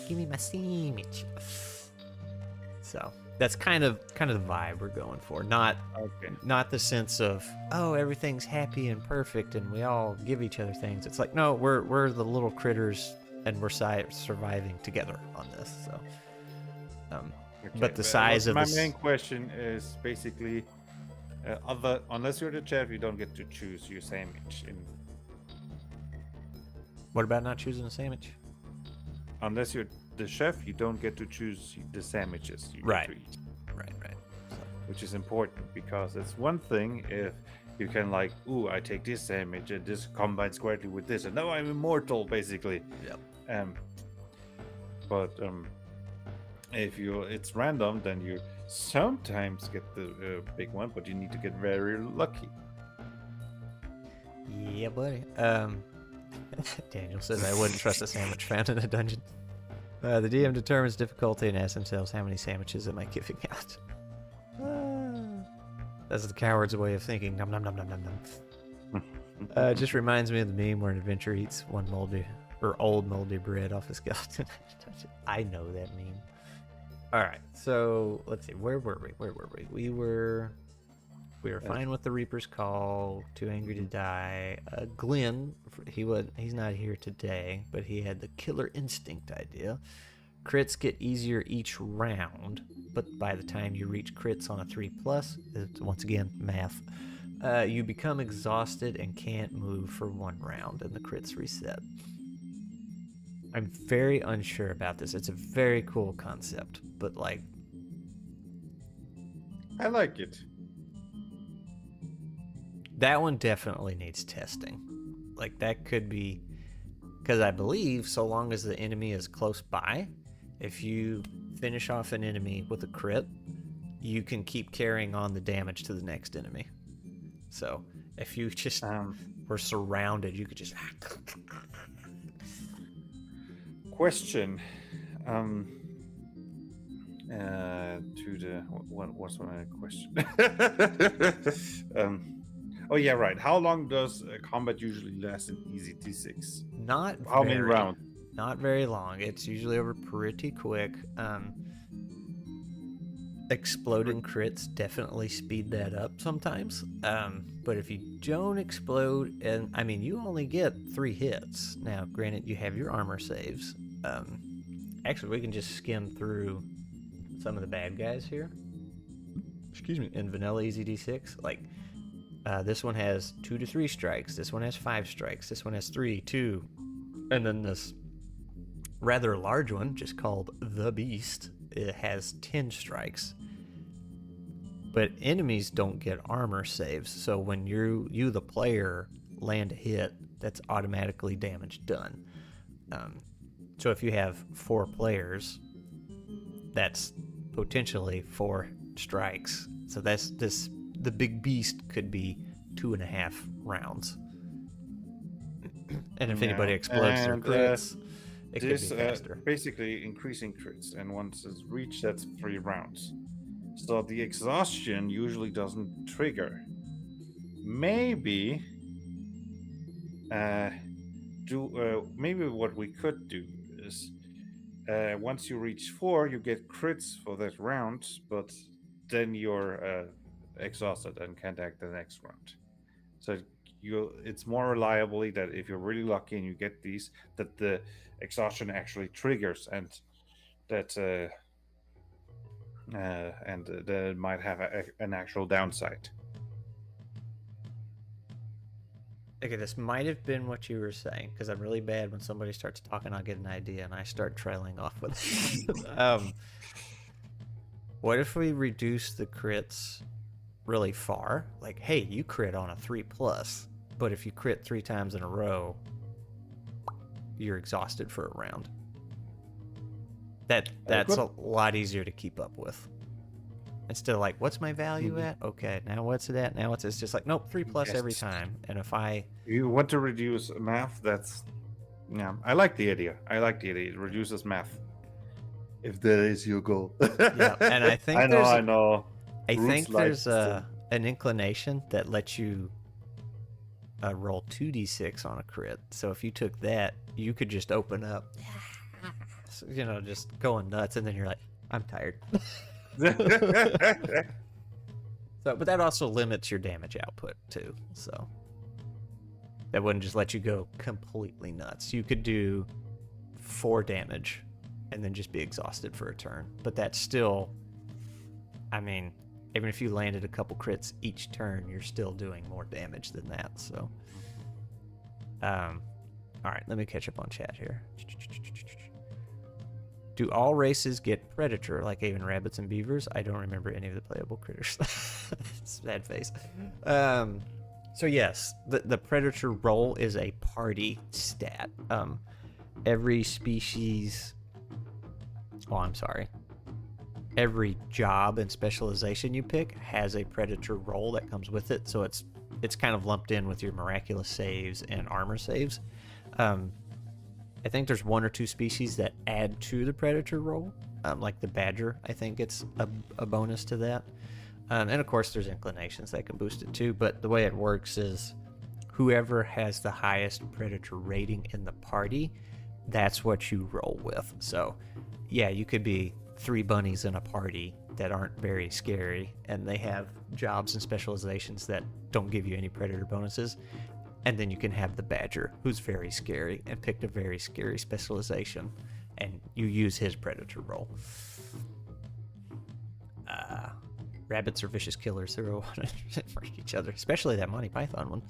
Give me my sandwich. So that's kind of the vibe we're going for. Not the sense of, oh, everything's happy and perfect and we all give each other things. It's like, no, we're the little critters and we're surviving together on this. So, but the size of my main question is basically, unless you're the chef, you don't get to choose your sandwich. What about not choosing a sandwich? Unless you're the chef, you don't get to choose the sandwiches you right. get to eat. Right. So. Which is important, because it's one thing if you can like, ooh, I take this sandwich and this combines correctly with this, and now I'm immortal, basically. Yep. But if it's random, then you sometimes get the big one, but you need to get very lucky. Yeah, buddy. Daniel says I wouldn't trust a sandwich found in a dungeon. The DM determines difficulty and asks themselves how many sandwiches am I giving out. That's the coward's way of thinking. Nom nom nom nom nom nom. It just reminds me of the meme where an adventurer eats one old moldy bread off a skeleton. I know that meme. All right, so let's see. Where were we? We were fine with the Reaper's Call. Too angry to die. Glenn, he's not here today, but he had the Killer Instinct idea. Crits get easier each round, but by the time you reach crits on a 3+, it's, once again, math, you become exhausted and can't move for 1 round, and the crits reset. I'm very unsure about this. It's a very cool concept, but like... I like it. That one definitely needs testing. Like, that could be... Because I believe so long as the enemy is close by, if you finish off an enemy with a crit, you can keep carrying on the damage to the next enemy. So, if you just were surrounded, you could just... Question. What's my question? Oh yeah, right. How long does combat usually last in EZD6? How many rounds? Not very long. It's usually over pretty quick. Exploding crits definitely speed that up sometimes. But if you don't explode, and I mean, you only get 3 hits. Now, granted, you have your armor saves. Actually, we can just skim through some of the bad guys here. Excuse me. In vanilla EZD6, like this one has 2 to 3 strikes. This one has 5 strikes. This one has 3, 2, and then this rather large one, just called the Beast, it has 10 strikes. But enemies don't get armor saves, so when you the player land a hit, that's automatically damage done. So if you have 4 players, that's potentially 4 strikes. So the big beast could be 2.5 rounds. And if anybody explodes their crits, it could be faster. Basically increasing crits, and once it's reached, that's 3 rounds. So the exhaustion usually doesn't trigger. Maybe maybe what we could do is once you reach 4, you get crits for that round, but then you're exhausted and can't act the next round. So it's more reliably that if you're really lucky and you get these, that the exhaustion actually triggers, and that it might have an actual downside. Okay, this might have been what you were saying, because I'm really bad when somebody starts talking, I'll get an idea and I start trailing off with it. What if we reduce the crits really far? Like, hey, you crit on a 3+, but if you crit 3 times in a row, you're exhausted for a round. That's Good. a lot easier to keep up with. Instead of like, what's my value at? Okay, now what's it at? Now it's just like, nope, 3+ every Yes. time. And if I You want to reduce math? That's yeah. I like the idea. It reduces math. If that is your goal. yeah, and I think I know. I Roots think life there's system. an inclination that lets you roll 2d6 on a crit. So if you took that, you could just open up, so, just going nuts, and then you're like, I'm tired. So, but that also limits your damage output too. So that wouldn't just let you go completely nuts. You could do 4 damage and then just be exhausted for a turn. But that's still, I mean, even if you landed a couple crits each turn, you're still doing more damage than that. So, all right, let me catch up on chat here. Do all races get predator, like even rabbits and beavers? I don't remember any of the playable critters. Sad face. So yes, the predator role is a party stat. Every species... Oh, I'm sorry. Every job and specialization you pick has a predator role that comes with it, so it's kind of lumped in with your miraculous saves and armor saves. I think there's 1 or 2 species that add to the predator role, like the badger. I think it's a bonus to that. And of course, there's inclinations that can boost it too. But the way it works is whoever has the highest predator rating in the party, that's what you roll with. So, yeah, you could be 3 bunnies in a party that aren't very scary, and they have jobs and specializations that don't give you any predator bonuses. And then you can have the badger, who's very scary and picked a very scary specialization, and you use his predator role. Rabbits are vicious killers. They're all for each other, especially that Monty Python one.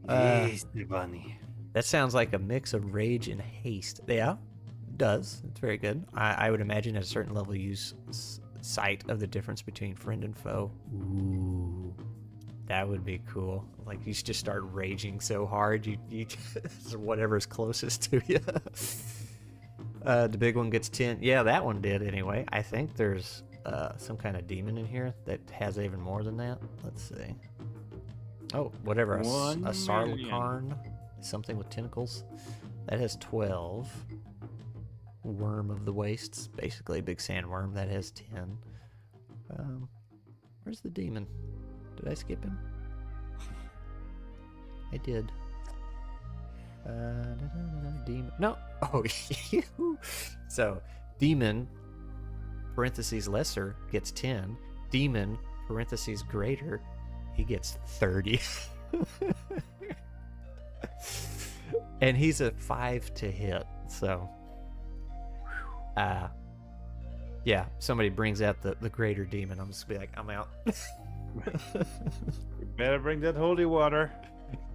Yes, the bunny. That sounds like a mix of rage and haste. Yeah, it does. It's very good. I would imagine at a certain level you use sight of the difference between friend and foe. Ooh. That would be cool. Like, you just start raging so hard, you just, whatever's closest to you. The big one gets 10. Yeah, that one did anyway. I think there's some kind of demon in here that has even more than that. Let's see. Oh, whatever. A sarlacarn. Something with tentacles. That has 12. Worm of the Wastes. Basically a big sandworm. That has 10. Where's the demon? Did I skip him? I did. Demon. No. Oh, so demon parentheses lesser gets 10. Demon parentheses greater, he gets 30. And he's a 5 to hit. So, yeah. Somebody brings out the greater demon. I'm just gonna be like, I'm out. You better bring that holy water.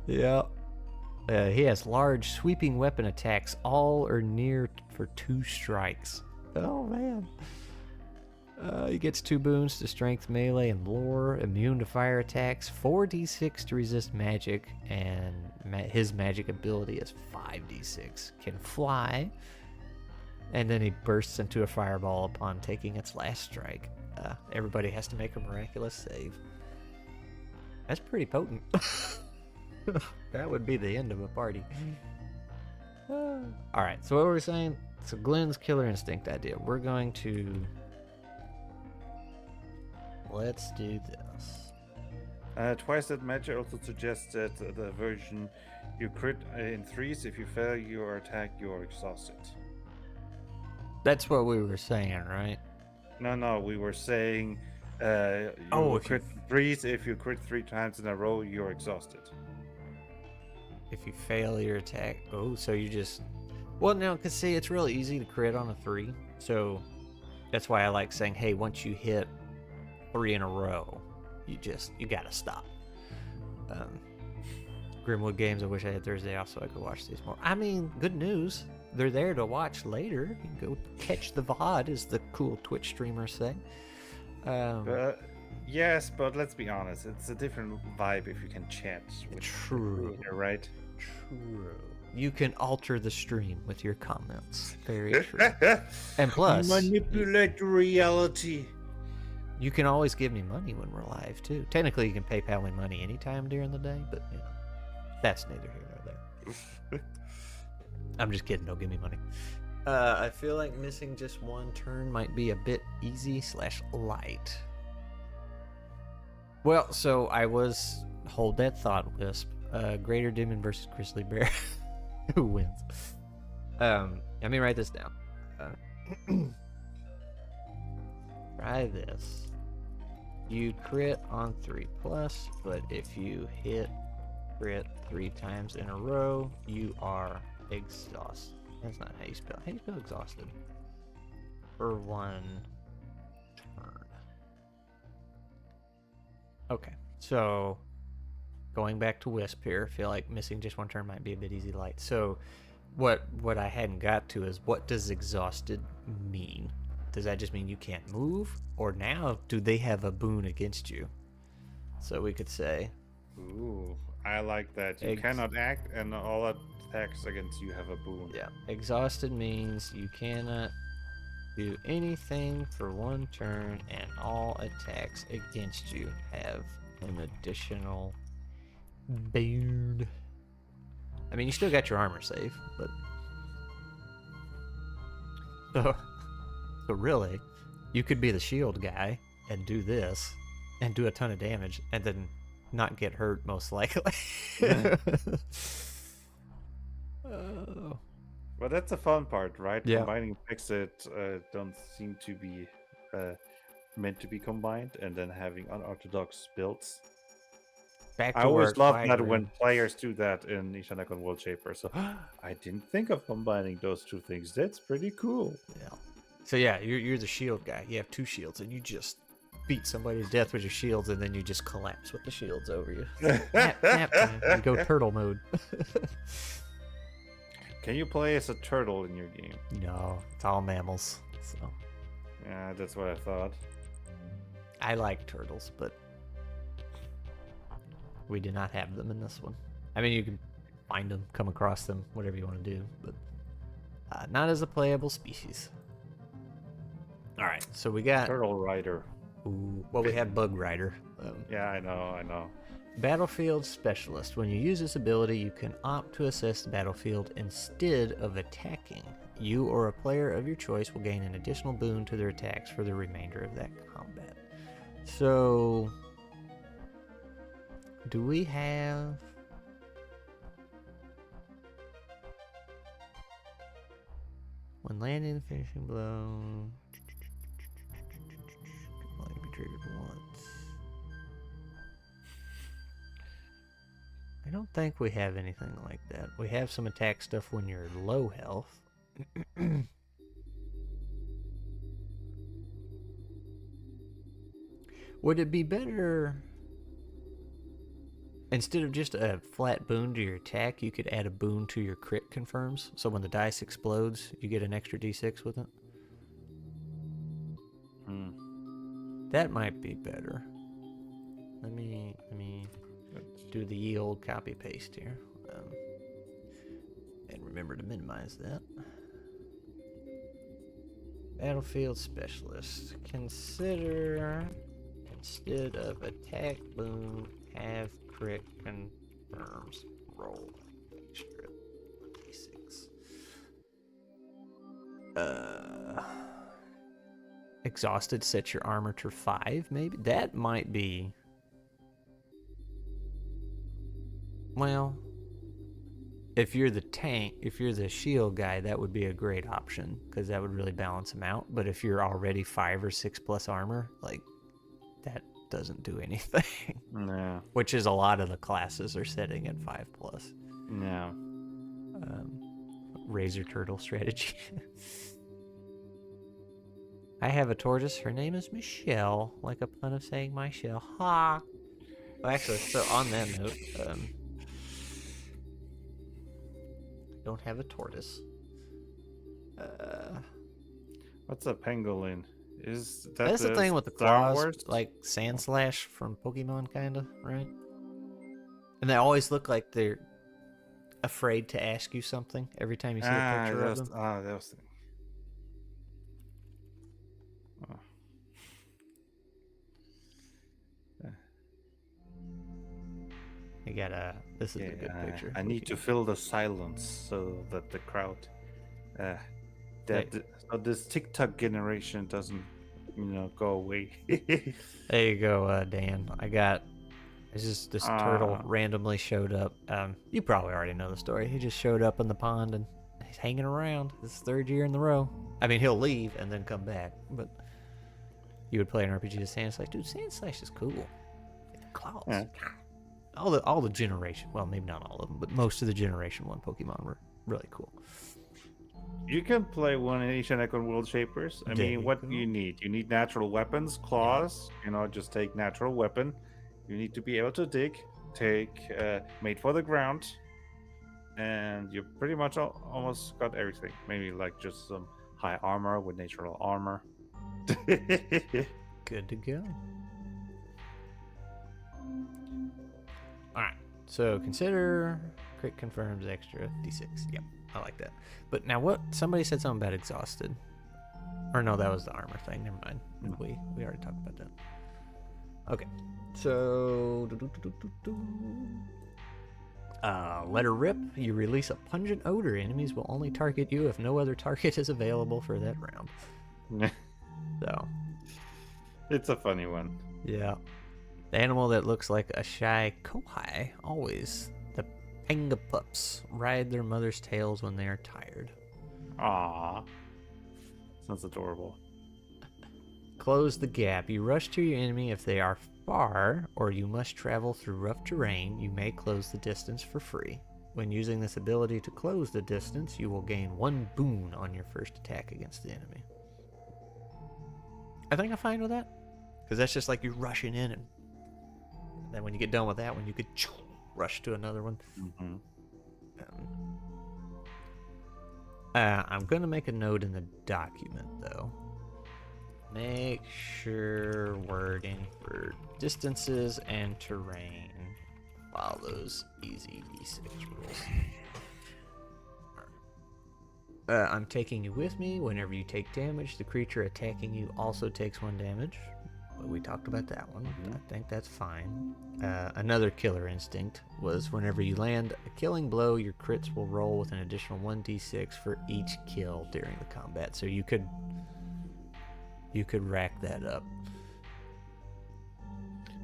Yeah. He has large sweeping weapon attacks, all or near for 2 strikes. Oh man. He gets 2 boons to strength, melee, and lore. Immune to fire attacks. 4d6 to resist magic, and his magic ability is 5d6. Can fly, and then he bursts into a fireball upon taking its last strike. Everybody has to make a miraculous save. That's pretty potent. That would be the end of a party. Alright, so what were we saying? So Glenn's killer instinct idea. We're going to... Let's do this. Twice that magic also suggests that the version you crit in 3s. If you fail your attack, you are exhausted. That's what we were saying, right? No, we were saying you crit 3s. If you crit 3 times in a row, you're exhausted. If you fail your attack... Oh, so you just... Well, no, because see, it's really easy to crit on a 3. So that's why I like saying, hey, once you hit 3 in a row, you gotta stop. Grimwood Games, I wish I had Thursday off so I could watch these more. I mean, good news. They're there to watch later. You can go catch the VOD, as the cool Twitch streamers say. Yes, but let's be honest. It's a different vibe if you can chat. True. Right? True. You can alter the stream with your comments. Very true. And plus, manipulate reality. you can always give me money when we're live too. Technically, you can PayPal me money anytime during the day, but you know, that's neither here nor there. I'm just kidding. Don't give me money. I feel like missing just one turn might be a bit easy/light. Well, so I was hold that thought, Wisp. Greater Demon versus Grizzly Bear. Who wins? Let me write this down. Try this. You crit on 3+, but if you hit crit 3 times in a row, you are exhausted. That's not how you spell. How do you spell exhausted? For 1 turn. Okay, so going back to Wisp here, I feel like missing just 1 turn might be a bit easy light. So what I hadn't got to is, what does exhausted mean? Does that just mean you can't move? Or now, do they have a boon against you? So we could say... Ooh, I like that. You cannot act, and all attacks against you have a boon. Yeah, exhausted means you cannot do anything for 1 turn, and all attacks against you have an additional boon. I mean, you still got your armor save, but... So really, you could be the shield guy and do this, and do a ton of damage, and then not get hurt, most likely. Oh. Well, that's the fun part, right? Yeah. Combining picks that don't seem to be meant to be combined, and then having unorthodox builds. Back to I always work, love fire that when ring. players do that in Ishanakon World Shaper. So I didn't think of combining those 2 things. That's pretty cool. Yeah. So yeah, you're the shield guy. You have 2 shields, and you just beat somebody to death with your shields, and then you just collapse with the shields over you. Nap time. You go turtle mode. Can you play as a turtle in your game? No, it's all mammals. So Yeah, that's what I thought. I like turtles, but we do not have them in this one. I mean, you can find them, come across them, whatever you want to do, but not as a playable species. All right, so we got... Turtle Rider. Ooh, well, we have Bug Rider. Yeah, I know. Battlefield Specialist. When you use this ability, you can opt to assess the battlefield instead of attacking. You or a player of your choice will gain an additional boon to their attacks for the remainder of that combat. So, do we have... When landing the finishing blow... can only be triggered once. I don't think we have anything like that. We have some attack stuff when you're low health. Would it be better, instead of just a flat boon to your attack, you could add a boon to your crit confirms? So when the dice explodes, you get an extra d6 with it? That might be better. Let me do the ye old copy paste here, and remember to minimize that. Battlefield Specialist. Consider, instead of attack boon, have crit confirms. Roll extra d6. Exhausted, set your armor to 5, maybe? That might be... Well, if you're the tank, if you're the shield guy, that would be a great option, because that would really balance them out. But if you're already 5 or 6 plus armor, like, that doesn't do anything. No. Which is a lot of the classes are setting at 5 plus. No. Razor turtle strategy. I have a tortoise. Her name is Michelle, like a pun of saying my shell. Ha! Well, actually, so on that note, I don't have a tortoise. What's a pangolin? Is that That's the thing with the Star claws, Wars? like Sand Slash from Pokemon, kind of, right? And they always look like they're afraid to ask you something every time you see a picture of them. That was. Oh. You got this is a good picture. I need to fill the silence so that the crowd, so this TikTok generation doesn't, go away. There you go, Dan. It's just this turtle randomly showed up. You probably already know the story. He just showed up in the pond and he's hanging around. This is 3rd year in the row. I mean, he'll leave and then come back, but you would play an RPG to Sand Slash. Dude, Sand Slash is cool. Clouds. Yeah. All the generation, well, maybe not all of them, but most of the Generation 1 Pokemon were really cool. You can play one in each and every World Shapers. I mean, what do you need? You need natural weapons, claws. Just take natural weapon. You need to be able to dig, take made for the ground, and you pretty much almost got everything. Maybe like just some high armor with natural armor. Good to go. Alright, so consider crit confirms extra d6. Yep, I like that. But now what? Somebody said something about exhausted. Or no, that was the armor thing. Never mind. We already talked about that. Okay, so let her rip. You release a pungent odor. Enemies will only target you if no other target is available for that round. So it's a funny one. Yeah. The animal that looks like a shy kohai, always. The pangapups ride their mother's tails when they are tired. Aww. Sounds adorable. Close the gap. You rush to your enemy if they are far, or you must travel through rough terrain. You may close the distance for free. When using this ability to close the distance, you will gain 1 boon on your first attack against the enemy. I think I'm fine with that. Because that's just like you're rushing in, and then when you get done with that one, you could rush to another one. Mm-hmm. I'm going to make a note in the document, though. Make sure wording for distances and terrain follows EZD6 rules. I'm taking you with me. Whenever you take damage, the creature attacking you also takes 1 damage. But we talked about that one. I think that's fine. Another killer instinct was whenever you land a killing blow, your crits will roll with an additional 1d6 for each kill during the combat. So you could rack that up.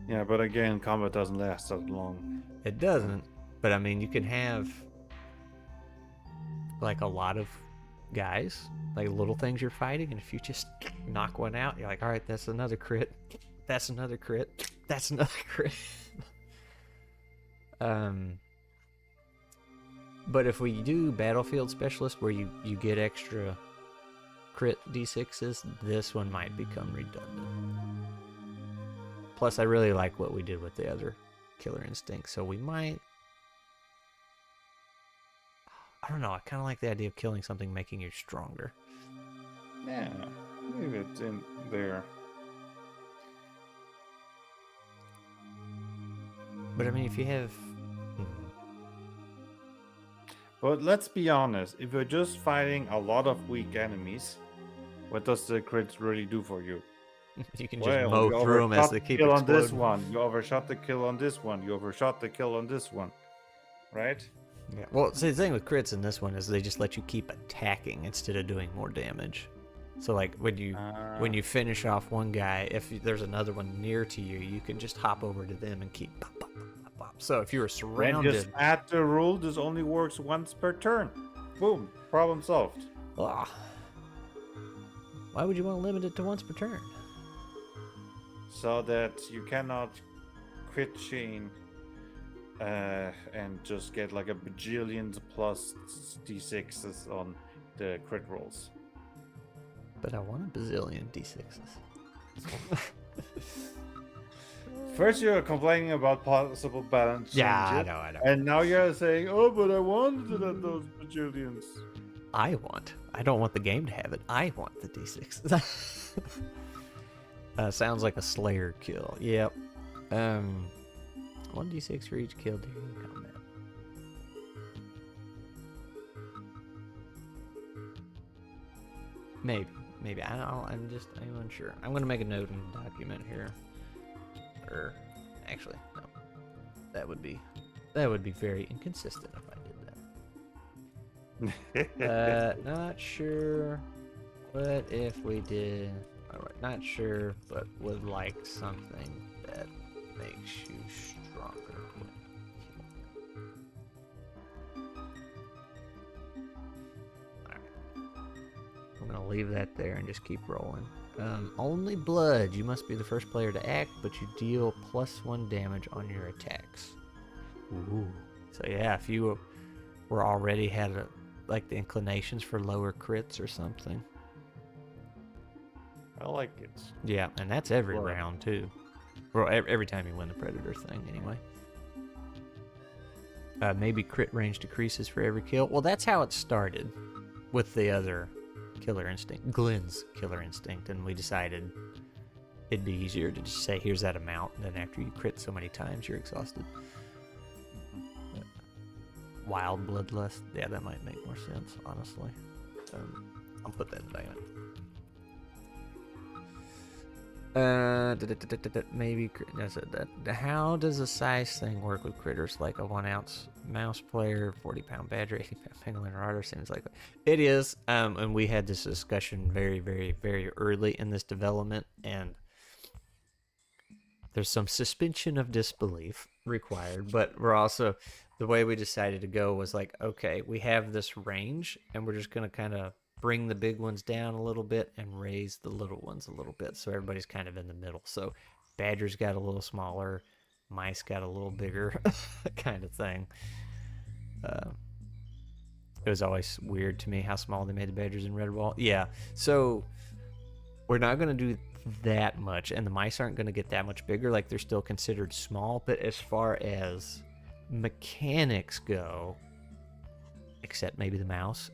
Yeah, but again, combat doesn't last that long. It doesn't. But I mean, you can have like a lot of guys, like little things you're fighting, and if you just knock one out, you're like, all right, that's another crit, that's another crit, that's another crit. But if we do battlefield specialist where you get extra crit d6s, this one might become redundant. Plus I really like what we did with the other killer instinct, so we might, I don't know, I kind of like the idea of killing something making you stronger. Yeah, leave it in there. But I mean, if you have... But let's be honest, if you're just fighting a lot of weak enemies, what does the crit really do for you? You can just mow through them as they keep exploding. On this one, you overshot the kill on this one, you overshot the kill on this one, right? Yeah. Well, see, the thing with crits in this one is they just let you keep attacking instead of doing more damage. So, like when you finish off one guy, if there's another one near to you, you can just hop over to them and keep pop, pop, pop, pop. So if you were surrounded, just add the rule. This only works once per turn. Boom, problem solved. Ugh. Why would you want to limit it to once per turn? So that you cannot crit chain and just get like a bajillion plus d6s on the crit rolls. But I want a bazillion d6s. First you're complaining about possible balance changes. Yeah, I know. And now you're saying, oh, but I wanted those bajillions. I don't want the game to have it. I want the d6s. Sounds like a Slayer kill. Yep. 1d6 for each kill during combat. Maybe. I'm unsure. I'm gonna make a note in the document here. Or, actually, no. That would be very inconsistent if I did that. Not sure. What if we did? Alright, not sure, but would like something that makes you stronger. I'm gonna leave that there and just keep rolling. Only blood. You must be the first player to act, but you deal +1 damage on your attacks. Ooh. So yeah, if you were already had like the inclinations for lower crits or something. I like it. Yeah, and that's every round too. Well, every time you win the predator thing, anyway. Maybe crit range decreases for every kill. Well, that's how it started with the other killer instinct, Glenn's killer instinct, and we decided it'd be easier to just say, here's that amount, and then after you crit so many times, you're exhausted. Wild bloodlust, yeah, that might make more sense, honestly. I'll put that in maybe how does the size thing work with critters like a 1 ounce mouse player, 40-pound badger, 80-pound pangolin or otter? Seems like it is. And we had this discussion very, very, very early in this development, and there's some suspension of disbelief required. But we're also, the way we decided to go was like, okay, we have this range, and we're just gonna kind of bring the big ones down a little bit and raise the little ones a little bit, so everybody's kind of in the middle. So badgers got a little smaller, mice got a little bigger, kind of thing. It was always weird to me how small they made the badgers in Redwall. Yeah, so we're not going to do that much, and the mice aren't going to get that much bigger. Like, they're still considered small, but as far as mechanics go, except maybe the mouse,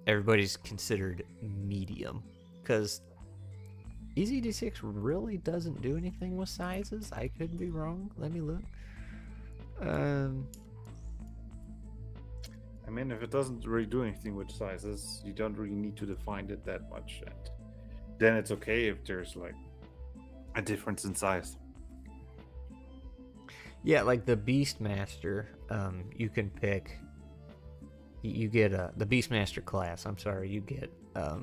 everybody's considered medium, because EZD6 really doesn't do anything with sizes. I could be wrong. Let me look. I mean, if it doesn't really do anything with sizes, you don't really need to define it that much, and then it's okay if there's like a difference in size. Yeah, like the Beastmaster, you can pick. You get the Beastmaster class. I'm sorry, you get a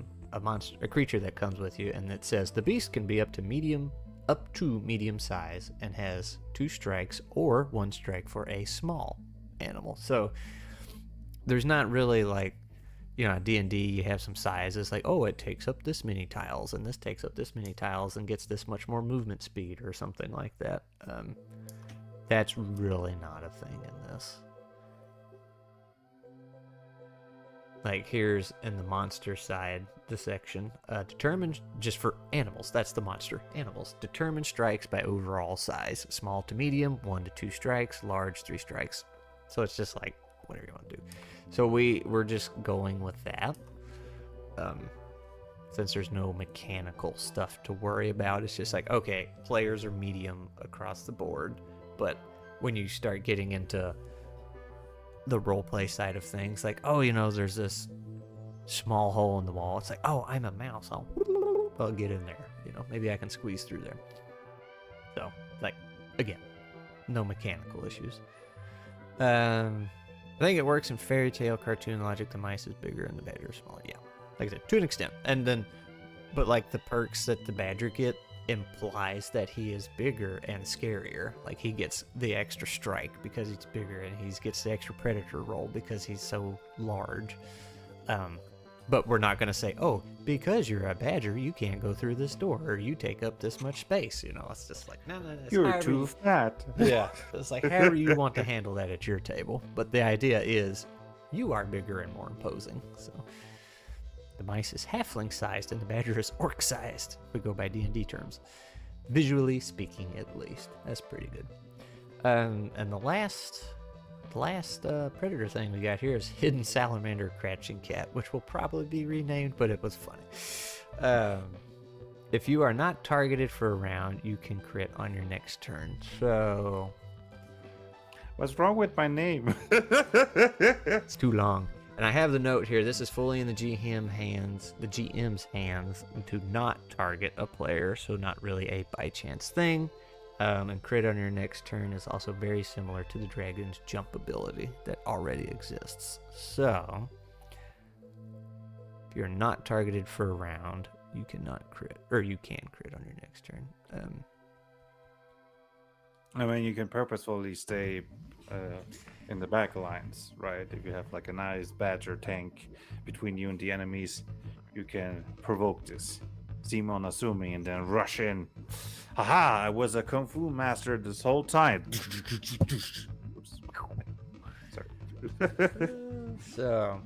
creature that comes with you, and it says the beast can be up to medium size and has 2 strikes or 1 strike for a small animal. So there's not really like, you know, D&D, you have some sizes like, oh, it takes up this many tiles, and this takes up this many tiles and gets this much more movement speed or something like that. That's really not a thing in this. Like, here's in the monster side, the section, determined just for animals. That's the monster. Animals. Determined strikes by overall size. Small to medium, 1 to 2 strikes. Large, 3 strikes. So it's just like, whatever you want to do. So we're just going with that. Since there's no mechanical stuff to worry about, it's just like, okay, players are medium across the board. But when you start getting into the roleplay side of things, like, oh, you know, there's this small hole in the wall. It's like, oh, I'm a mouse. I'll get in there. You know, maybe I can squeeze through there. So, like, again, no mechanical issues. I think it works in fairy tale cartoon logic. The mice is bigger and the badger is smaller. Yeah, like I said, to an extent. And then, but like the perks that the badger get implies that he is bigger and scarier. Like, he gets the extra strike because he's bigger, and he gets the extra predator roll because he's so large. But we're not going to say, oh, because you're a badger, you can't go through this door, or you take up this much space. You know, it's just like, no. You're too fat. Yeah, it's like, however you want to handle that at your table. But the idea is, you are bigger and more imposing. So the mice is halfling-sized, and the badger is orc-sized. We go by D&D terms. Visually speaking, at least. That's pretty good. And the last predator thing we got here is Hidden Salamander Crouching Cat, which will probably be renamed, but it was funny. If you are not targeted for a round, you can crit on your next turn. So... What's wrong with my name? It's too long. And I have the note here. This is fully in the GM's hands to not target a player, so not really a by chance thing. And crit on your next turn is also very similar to the dragon's jump ability that already exists. So, if you're not targeted for a round, you cannot crit, or you can crit on your next turn. I mean, you can purposefully stay in the back lines, right? If you have like a nice badger tank between you and the enemies, you can provoke this. Seem unassuming and then rush in. Haha, I was a kung fu master this whole time. Oops. Sorry. So,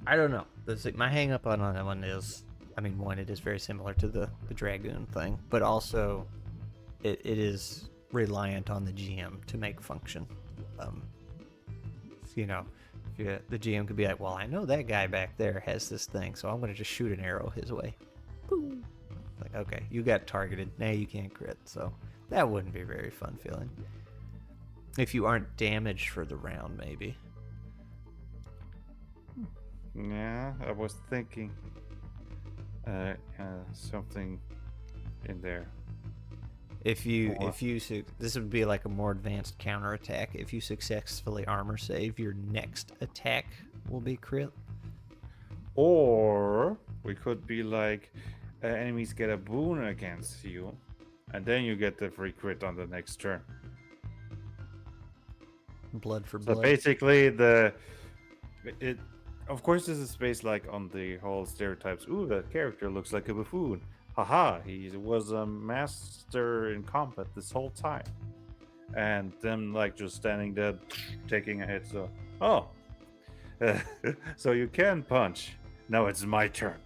I don't know. My hang up on that one is, I mean, one, it is very similar to the dragoon thing, but also it is reliant on the GM to make function. You know, the GM could be like, well, I know that guy back there has this thing, so I'm going to just shoot an arrow his way. Boom. Like, okay, you got targeted. Now you can't crit, so that wouldn't be a very fun feeling. If you aren't damaged for the round, maybe. Yeah, I was thinking something in there. This would be like a more advanced counterattack. If you successfully armor save, your next attack will be crit. Or we could be like, enemies get a boon against you, and then you get the free crit on the next turn. Blood for So blood. basically, of course, this is based like on the whole stereotypes. Ooh, that character looks like a buffoon. Haha, he was a master in combat this whole time. And them like just standing there, taking a hit. So, so you can punch. Now it's my turn.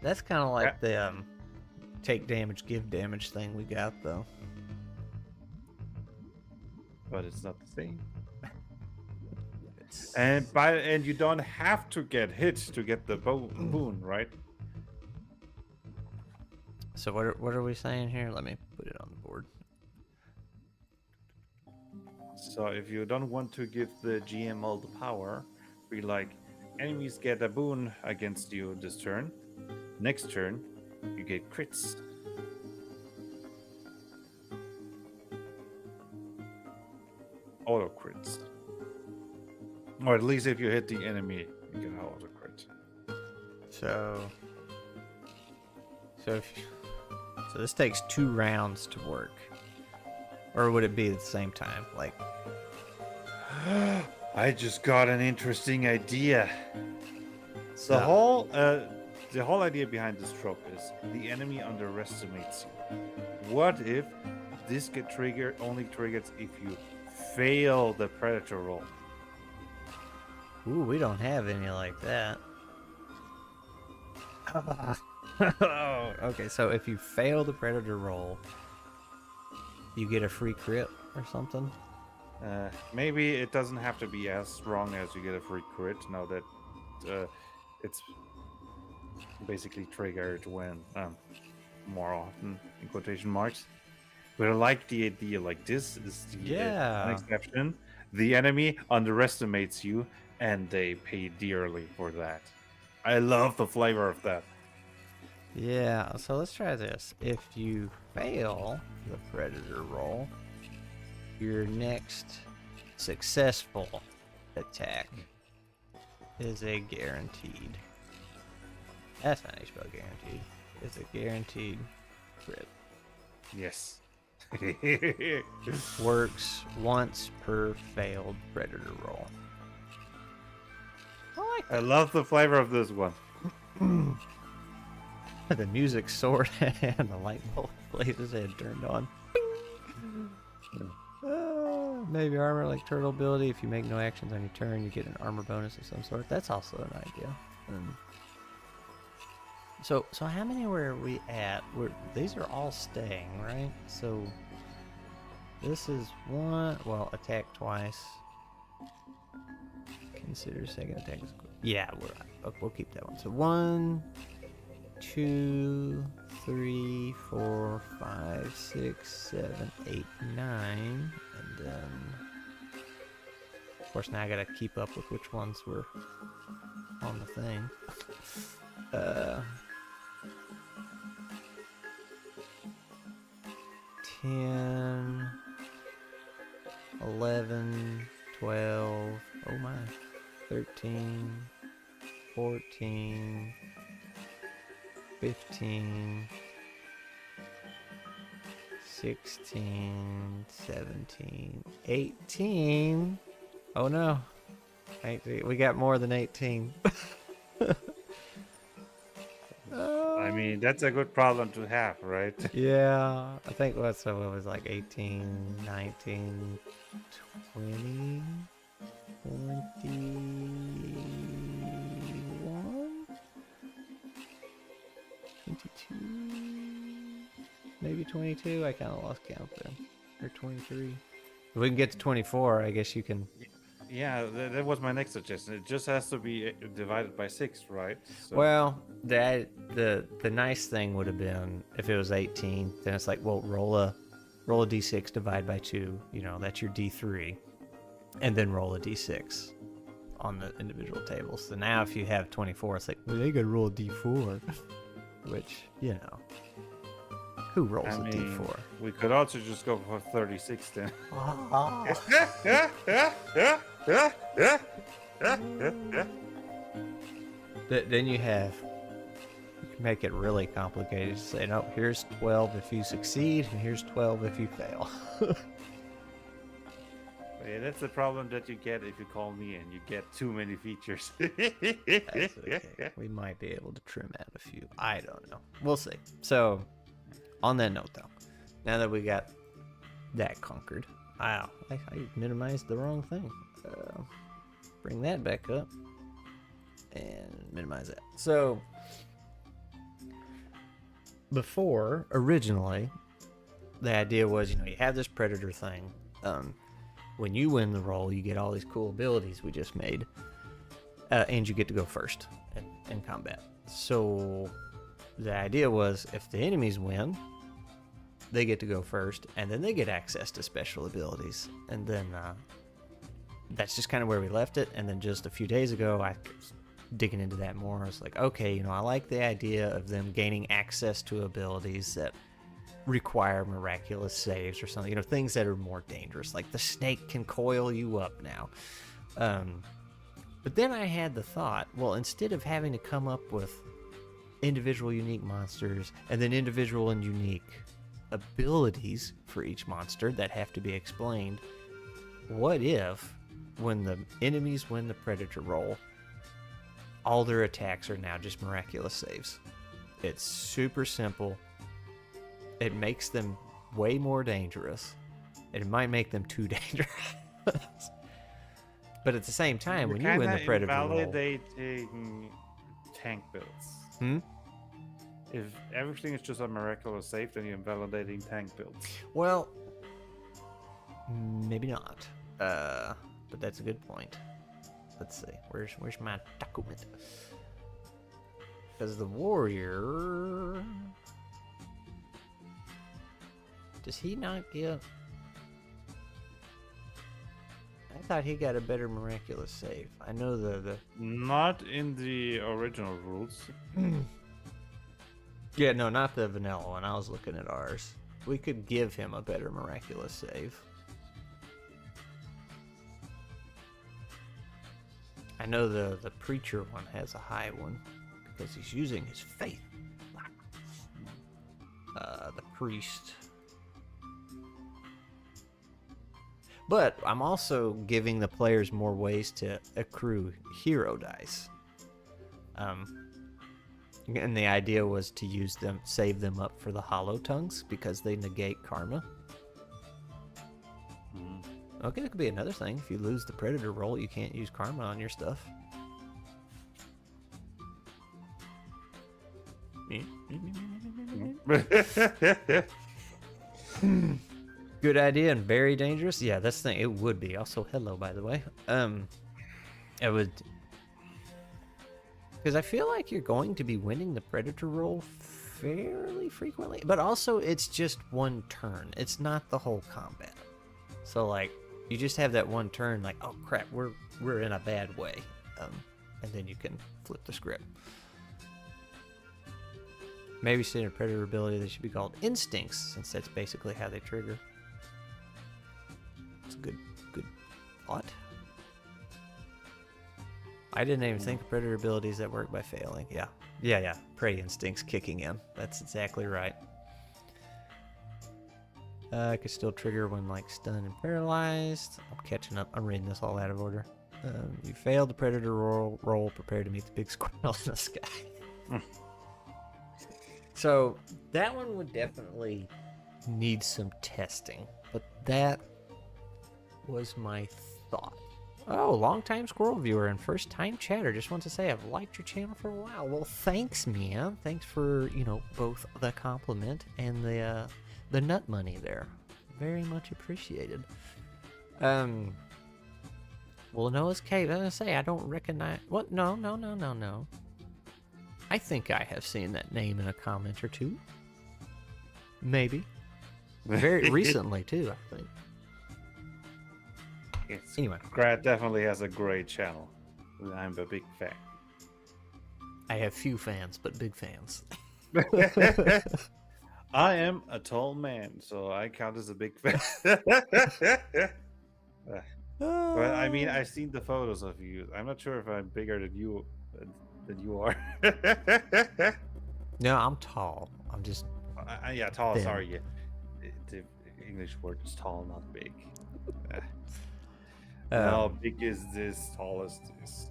That's kind of like the take damage, give damage thing we got, though. But it's not the same. And you don't have to get hit to get the boon, right? So what are we saying here? Let me put it on the board. So if you don't want to give the GM all the power, be like, enemies get a boon against you this turn. Next turn, you get crits. Auto crits. Or at least if you hit the enemy, you get auto crit. So this takes 2 rounds to work. Or would it be at the same time? Like, I just got an interesting idea. so, The whole idea behind this trope is the enemy underestimates you. What if this only triggers if you fail the predator roll? ooh, we don't have any like that. Okay, so if you fail the predator roll, you get a free crit or something? Maybe it doesn't have to be as strong as you get a free crit. Now that it's basically triggered when more often in quotation marks. But I like the idea. Like, this is an exception. The enemy underestimates you, and they pay dearly for that. I love the flavor of that. Yeah, so let's try this. If you fail the predator roll, your next successful attack is a guaranteed. That's not how you spell guaranteed. It's a guaranteed crit. Yes. Works once per failed predator roll. I like I love the flavor of this one. the music soared and the light bulb blazes had turned on. Maybe armor like turtle ability. If you make no actions on your turn, you get an armor bonus of some sort. That's also an idea. So how many were we at? These are all staying, right? So this is one. Well, attack twice. Consider second attack. Yeah, we'll keep that one. So 1, 2, 3, 4, 5, 6, 7, 8, 9, and then Of course, now I gotta keep up with which ones were on the thing. 10, 11, 12, oh my, 13, 14, 15, 16, 17, 18. Oh no. 18. We got more than 18. I mean, that's a good problem to have, right? Yeah, I think it was like 18, 19, 20, 21, 22, maybe 22. I kind of lost count there. Or 23. If we can get to 24, I guess you can. Yeah, that was my next suggestion. It just has to be divided by 6, right? So, Well, the nice thing would have been if it was 18, then it's like, well, roll a d6, divide by 2, you know, that's your d3, and then roll a d6 on the individual tables. So now if you have 24, it's like, well, they gotta roll a d4, which, you know, who rolls a d4? We could also just go for 36 then. Then you can make it really complicated. Say, no, here's 12 if you succeed, and here's 12 if you fail. Yeah, that's the problem that you get if you call me and you get too many features. That's okay. We might be able to trim out a few. I don't know. We'll see. So, on that note, though, now that we got that conquered, I minimized the wrong thing. Bring that back up and minimize that. So, before, originally, the idea was, you know, you have this predator thing. When you win the roll, you get all these cool abilities we just made, and you get to go first in combat. So the idea was if the enemies win, they get to go first, and then they get access to special abilities. And then that's just kind of where we left it. And then just a few days ago, I was digging into that more. I was like, okay, you know, I like the idea of them gaining access to abilities that require miraculous saves or something, you know, things that are more dangerous, like the snake can coil you up now. But then I had the thought, well, instead of having to come up with individual unique monsters and then individual and unique abilities for each monster that have to be explained, what if when the enemies win the predator roll, all their attacks are now just miraculous saves? It's super simple. It makes them way more dangerous. It might make them too dangerous. But at the same time, when you win the predator roll, invalidating tank builds. If everything is just a miraculous save, then you're invalidating tank builds. Well, maybe not. But that's a good point. Let's see. Where's my document? Because the warrior, does he not get? I thought he got a better miraculous save. I know the Not in the original rules. Yeah, no, not the vanilla one. I was looking at ours. We could give him a better miraculous save. I know the preacher one has a high one because he's using his faith. The priest. But I'm also giving the players more ways to accrue hero dice. And the idea was to use them, save them up for the hollow tongues because they negate karma. Okay, that could be another thing. If you lose the predator roll, you can't use karma on your stuff. Good idea and very dangerous. Yeah, that's the thing. It would be. Also, hello, by the way. It would, because I feel like you're going to be winning the predator roll fairly frequently, but also it's just one turn. It's not the whole combat. So like, you just have that one turn, like, oh crap, we're in a bad way, and then you can flip the script. Maybe standard predator ability, they should be called instincts, since that's basically how they trigger. It's a good thought. I didn't even think of predator abilities that work by failing. Yeah. Prey instincts kicking in. That's exactly right. I could still trigger when like stunned and paralyzed. I'm catching up. I'm reading this all out of order. You failed the predator roll. Prepare to meet the big squirrel in the sky. So that one would definitely need some testing, but that was my thought. Oh, long-time squirrel viewer and first-time chatter. Just want to say I've liked your channel for a while. Well, thanks, man. Thanks for, both the compliment and the nut money there. Very much appreciated. Well, Noah's Cave. I was gonna say I don't recognize. What? No. I think I have seen that name in a comment or two. Maybe. Very recently too, I think. Anyway, Grad definitely has a great channel. I'm a big fan. I have few fans, but big fans. I am a tall man, so I count as a big fan. But I mean, I've seen the photos of you. I'm not sure if I'm bigger than you are. No, I'm tall. I'm just. Yeah, tall. thin. Sorry, yeah. The English word is tall, not big. No, big is this, tall is this.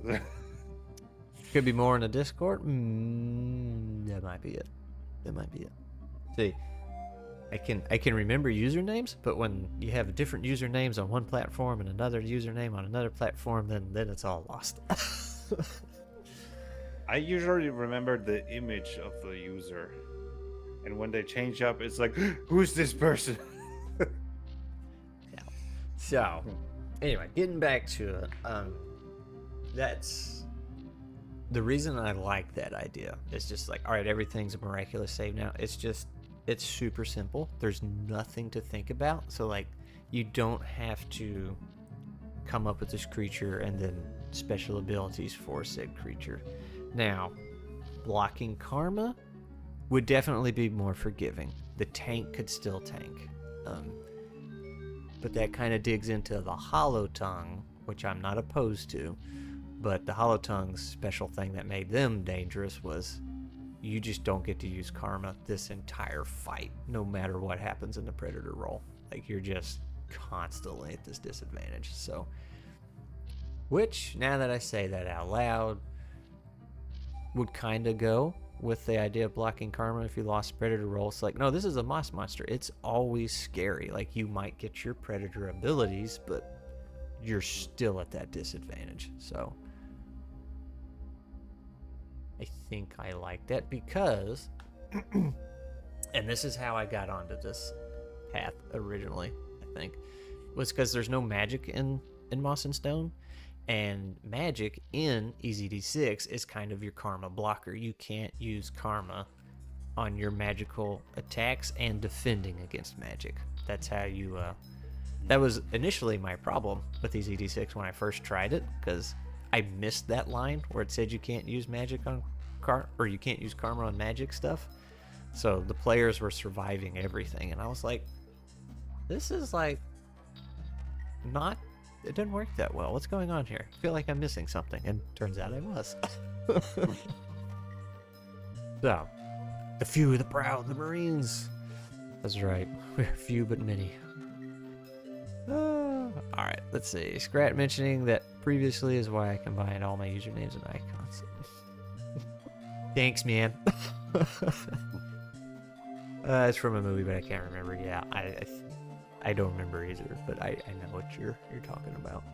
Could be more in the Discord. That might be it. See, I can remember usernames, but when you have different usernames on one platform and another username on another platform, then it's all lost. I usually remember the image of the user, and when they change up, it's like, who's this person? Yeah. So, anyway, getting back to it, that's the reason I like that idea. It's just like, all right, everything's a miraculous save now. It's super simple. There's nothing to think about. So like, you don't have to come up with this creature and then special abilities for said creature. Now, blocking karma would definitely be more forgiving. The tank could still tank. But that kind of digs into the hollow tongue, which I'm not opposed to. But the hollow tongue's special thing that made them dangerous was you just don't get to use karma this entire fight, no matter what happens in the predator roll. Like, you're just constantly at this disadvantage. So, which, now that I say that out loud, would kind of go with the idea of blocking karma if you lost predator roll. It's like, no, this is a moss monster. It's always scary. Like, you might get your predator abilities, but you're still at that disadvantage. So I think I like that because and this is how I got onto this path originally, I think, was because there's no magic in Moss and Stone, and magic in EZD6 is kind of your karma blocker. You can't use karma on your magical attacks and defending against magic. That's how you that was initially my problem with EZD6 when I first tried it, because I missed that line where it said you can't use magic on or you can't use karma on magic stuff. So the players were surviving everything, and I was like, this is like not, it didn't work that well. What's going on here? I feel like I'm missing something, and turns out I was. So, the few, the proud, the Marines. That's right, we're few but many. Alright, let's see. Scrat mentioning that previously is why I combined all my usernames and icons. Thanks, man. It's from a movie, but I can't remember. Yeah, I don't remember either, but I know what you're talking about.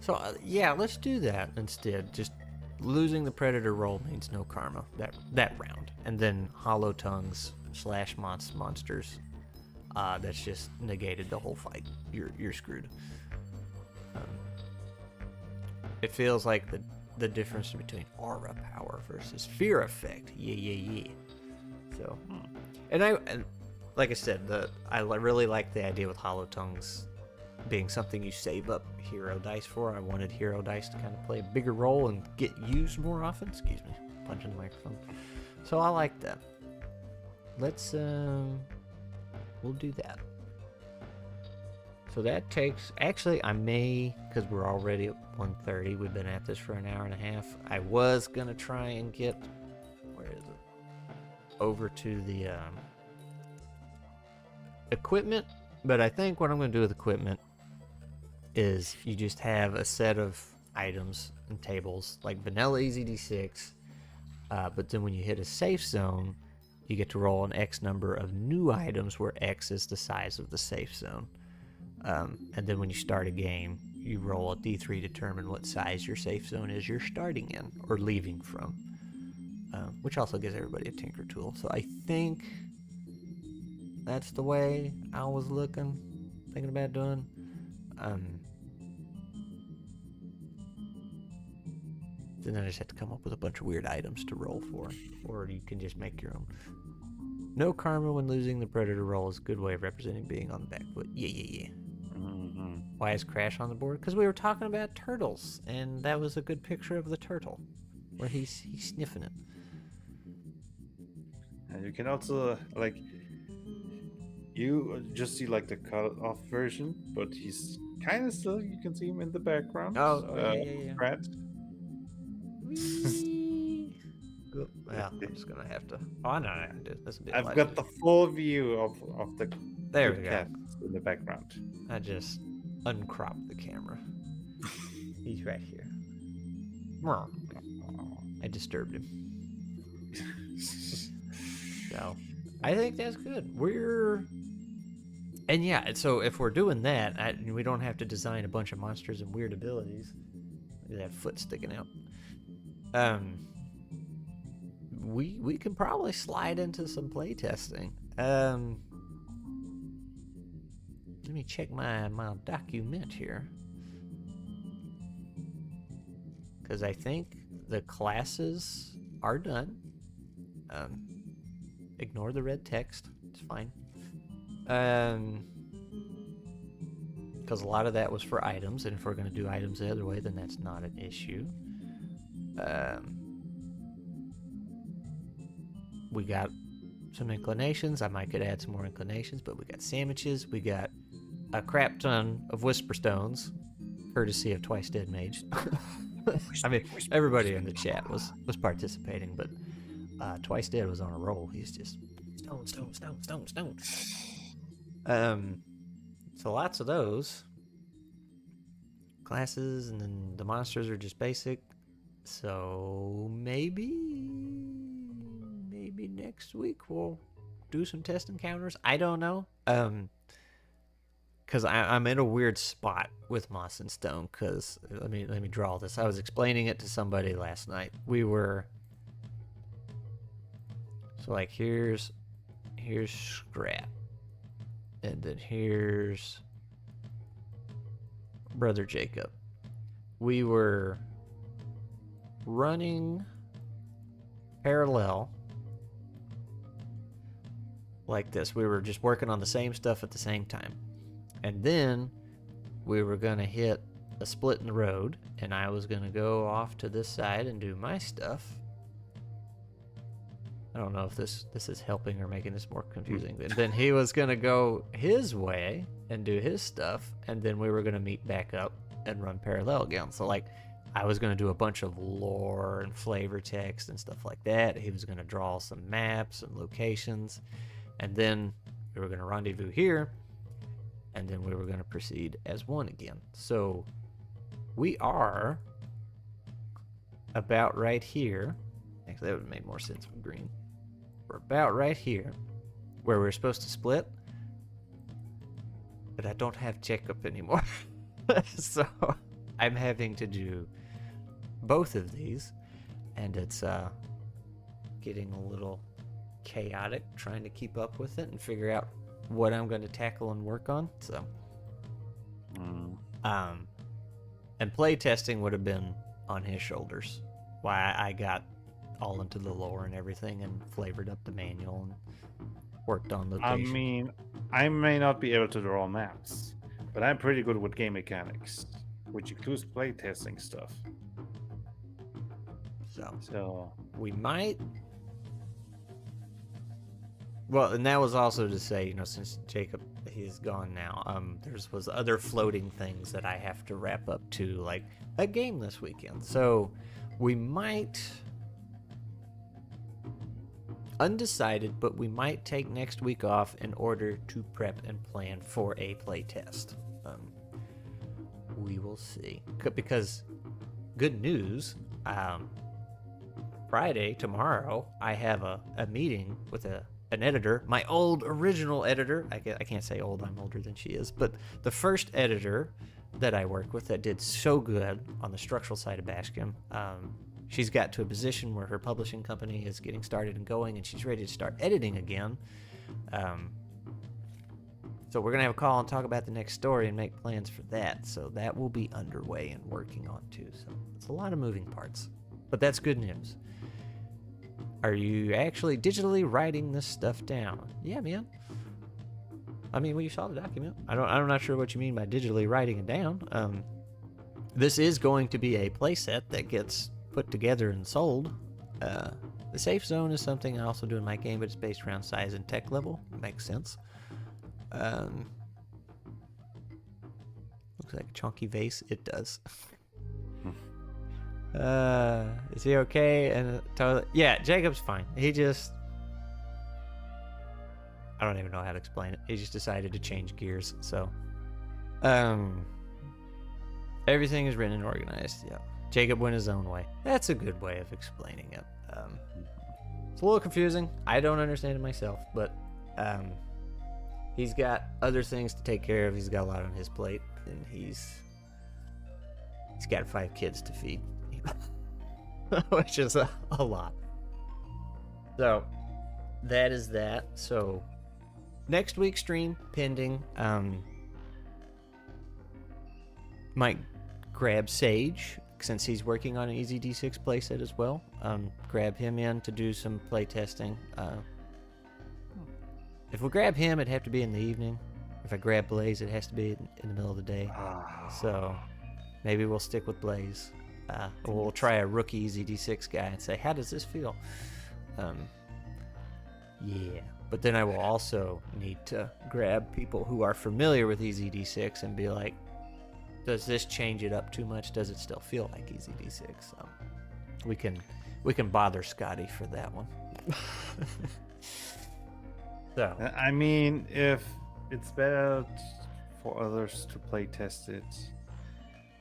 So yeah, let's do that instead. Just losing the predator roll means no karma that round, and then hollow tongues / monsters. That's just negated the whole fight. You're screwed. It feels like the difference between aura power versus fear effect. Yeah. So, and like I said, really like the idea with Hollow Tongues being something you save up hero dice for. I wanted hero dice to kind of play a bigger role and get used more often. Excuse me, punching the microphone. So I like that. Let's we'll do that. So that takes, actually I may, because we're already at 1:30, we've been at this for an hour and a half. I was gonna try and get, where is it, over to the equipment, but I think what I'm gonna do with equipment is you just have a set of items and tables like vanilla EZD6, but then when you hit a safe zone, you get to roll an X number of new items where X is the size of the safe zone. And then when you start a game, you roll a D3 to determine what size your safe zone is you're starting in or leaving from, which also gives everybody a tinker tool. So I think that's the way I was thinking about doing. Then I just have to come up with a bunch of weird items to roll for, or you can just make your own. No karma when losing the predator roll is a good way of representing being on the back foot. Yeah. Why is Crash on the board? Because we were talking about turtles, and that was a good picture of the turtle, where he's sniffing it. And you can also, like, you just see like the cut off version, but he's kind of still, you can see him in the background. Yeah. Brad. Well, I'm just gonna have to. Oh, I know what I have to do. This will be. I've got the full view of the there we go. cat in the background. I just uncropped the camera. He's right here. I disturbed him. So I think that's good. And yeah, so if we're doing that, we don't have to design a bunch of monsters and weird abilities. Look at that foot sticking out. We can probably slide into some play testing. Let me check my document here, because I think the classes are done. Ignore the red text, it's fine. Because a lot of that was for items, and if we're going to do items the other way, then that's not an issue. We got some inclinations. I might could add some more inclinations, but we got sandwiches. We got a crap ton of whisper stones, courtesy of Twice Dead Mage. I mean, everybody in the chat was participating, but Twice Dead was on a roll. He's just stone. So lots of those classes, and then the monsters are just basic. So maybe next week we'll do some test encounters. I don't know. Because I'm in a weird spot with Moss and Stone. Because let me draw this. I was explaining it to somebody last night. We were so like here's Scrap, and then here's Brother Jacob. We were running parallel like this. We were just working on the same stuff at the same time. And then we were going to hit a split in the road, and I was going to go off to this side and do my stuff. I don't know if this is helping or making this more confusing. And then he was going to go his way and do his stuff, and then we were going to meet back up and run parallel again. So like I was going to do a bunch of lore and flavor text and stuff like that. He was going to draw some maps and locations, and then we were going to rendezvous here, and then we were going to proceed as one again. So we are about right here. Actually, that would have made more sense with green. We're about right here where we're supposed to split, but I don't have Jacob anymore. So I'm having to do both of these, and it's getting a little chaotic trying to keep up with it and figure out what I'm going to tackle and work on. So and play testing would have been on his shoulders. Why I got all into the lore and everything and flavored up the manual and worked on I location. mean, I may not be able to draw maps, but I'm pretty good with game mechanics, which includes playtesting stuff. So we might. Well, and that was also to say, since Jacob he's gone now, was other floating things that I have to wrap up to, like a game this weekend. So we might, undecided, but we might take next week off in order to prep and plan for a play test. We will see. Because good news, Friday, tomorrow, I have a meeting with an editor, my old original editor. I can't say old, I'm older than she is, but the first editor that I work with that did so good on the structural side of Bastion. She's got to a position where her publishing company is getting started and going, and she's ready to start editing again. So we're going to have a call and talk about the next story and make plans for that. So that will be underway and working on too. So it's a lot of moving parts, but that's good news. Are you actually digitally writing this stuff down? Yeah, man. I mean, well, you saw the document. I'm not sure what you mean by digitally writing it down. This is going to be a playset that gets put together and sold. The safe zone is something I also do in my game, but it's based around size and tech level. Makes sense. Looks like a chunky vase. It does. Is he okay? And yeah, Jacob's fine. I don't even know how to explain it. He just decided to change gears. So, everything is written and organized. Yeah, Jacob went his own way. That's a good way of explaining it. It's a little confusing. I don't understand it myself, but he's got other things to take care of. He's got a lot on his plate, and he's got 5 kids to feed. Which is a lot. So that is that. So next week's stream pending. Might grab Sage since he's working on an EZD6 playset as well. Grab him in to do some play testing. If we grab him, it'd have to be in the evening. If I grab Blaze, it has to be in the middle of the day. So maybe we'll stick with Blaze. We'll try a rookie EZD6 guy and say, how does this feel? Yeah. But then I will also need to grab people who are familiar with EZD6 and be like, does this change it up too much? Does it still feel like EZD6? So we can bother Scotty for that one. So I mean, if it's better for others to play test it,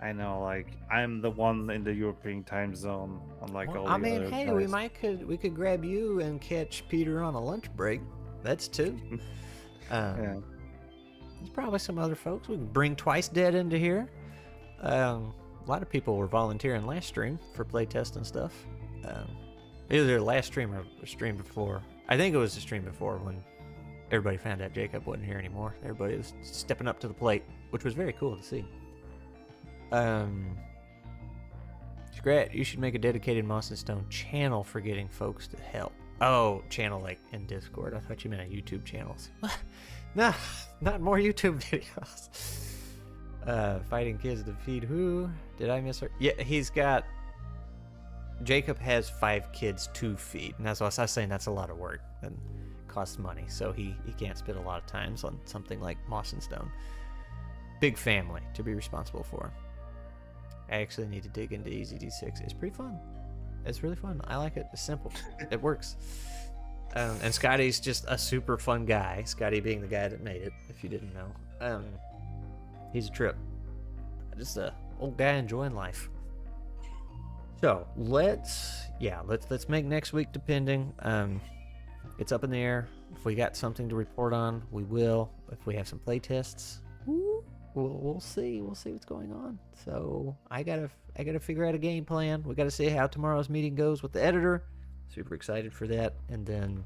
I know, like, I'm the one in the European time zone, unlike all the other hey, guys. we could grab you and catch Peter on a lunch break. That's 2. Yeah. There's probably some other folks. We can bring Twice Dead into here. A lot of people were volunteering last stream for playtest and stuff. Either last stream or a stream before. I think it was the stream before when everybody found out Jacob wasn't here anymore. Everybody was stepping up to the plate, which was very cool to see. Scrat, you should make a dedicated Moss and Stone channel for getting folks to help. Oh, channel like in Discord. I thought you meant YouTube channels. No, not more YouTube videos. Fighting kids to feed who? Did I miss her? Yeah, Jacob has 5 kids to feed, and that's what I was saying. That's a lot of work and costs money, so he can't spend a lot of times on something like Moss and Stone. Big family to be responsible for. I actually need to dig into EZD6. It's pretty fun. It's really fun. I like it. It's simple. It works. And Scotty's just a super fun guy. Scotty being the guy that made it, if you didn't know. He's a trip. Just a old guy enjoying life. So let's make next week depending. It's up in the air. If we got something to report on, we will. If we have some play tests, we'll see. We'll see what's going on. So I gotta figure out a game plan. We gotta see how tomorrow's meeting goes with the editor. Super excited for that. And then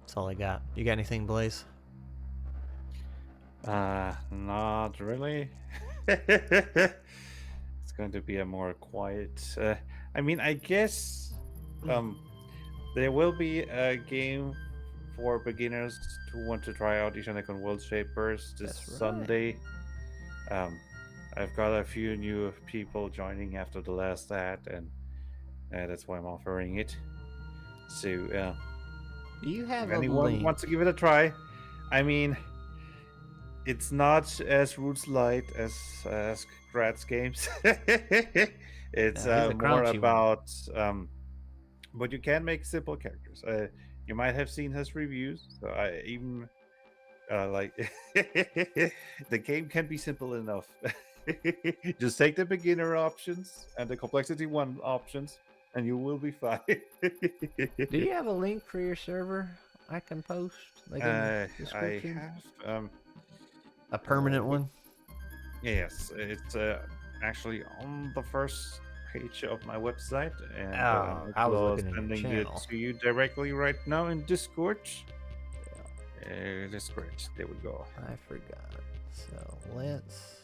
that's all I got. You got anything, Blaze? Not really. It's going to be a more quiet. I mean, I guess there will be a game for beginners who want to try out Ishanikon World Shapers this That's right. Sunday. I've got a few new people joining after the last ad, and that's why I'm offering it. So, Do you have if a anyone link? wants to give it a try, I mean, it's not as roots light as Grad's games. It's He's a more crunchy one. about, but you can make simple characters. You might have seen his reviews. So I even like the game can be simple enough. Just take the beginner options and the complexity 1 options, and you will be fine. Do you have a link for your server I can post? Like in the I description? have. A permanent one? Yes, it's actually on the first page of my website, and Oh, I was looking at your sending it channel. to you directly right now in Discord. Discord, there we go. I forgot. So let's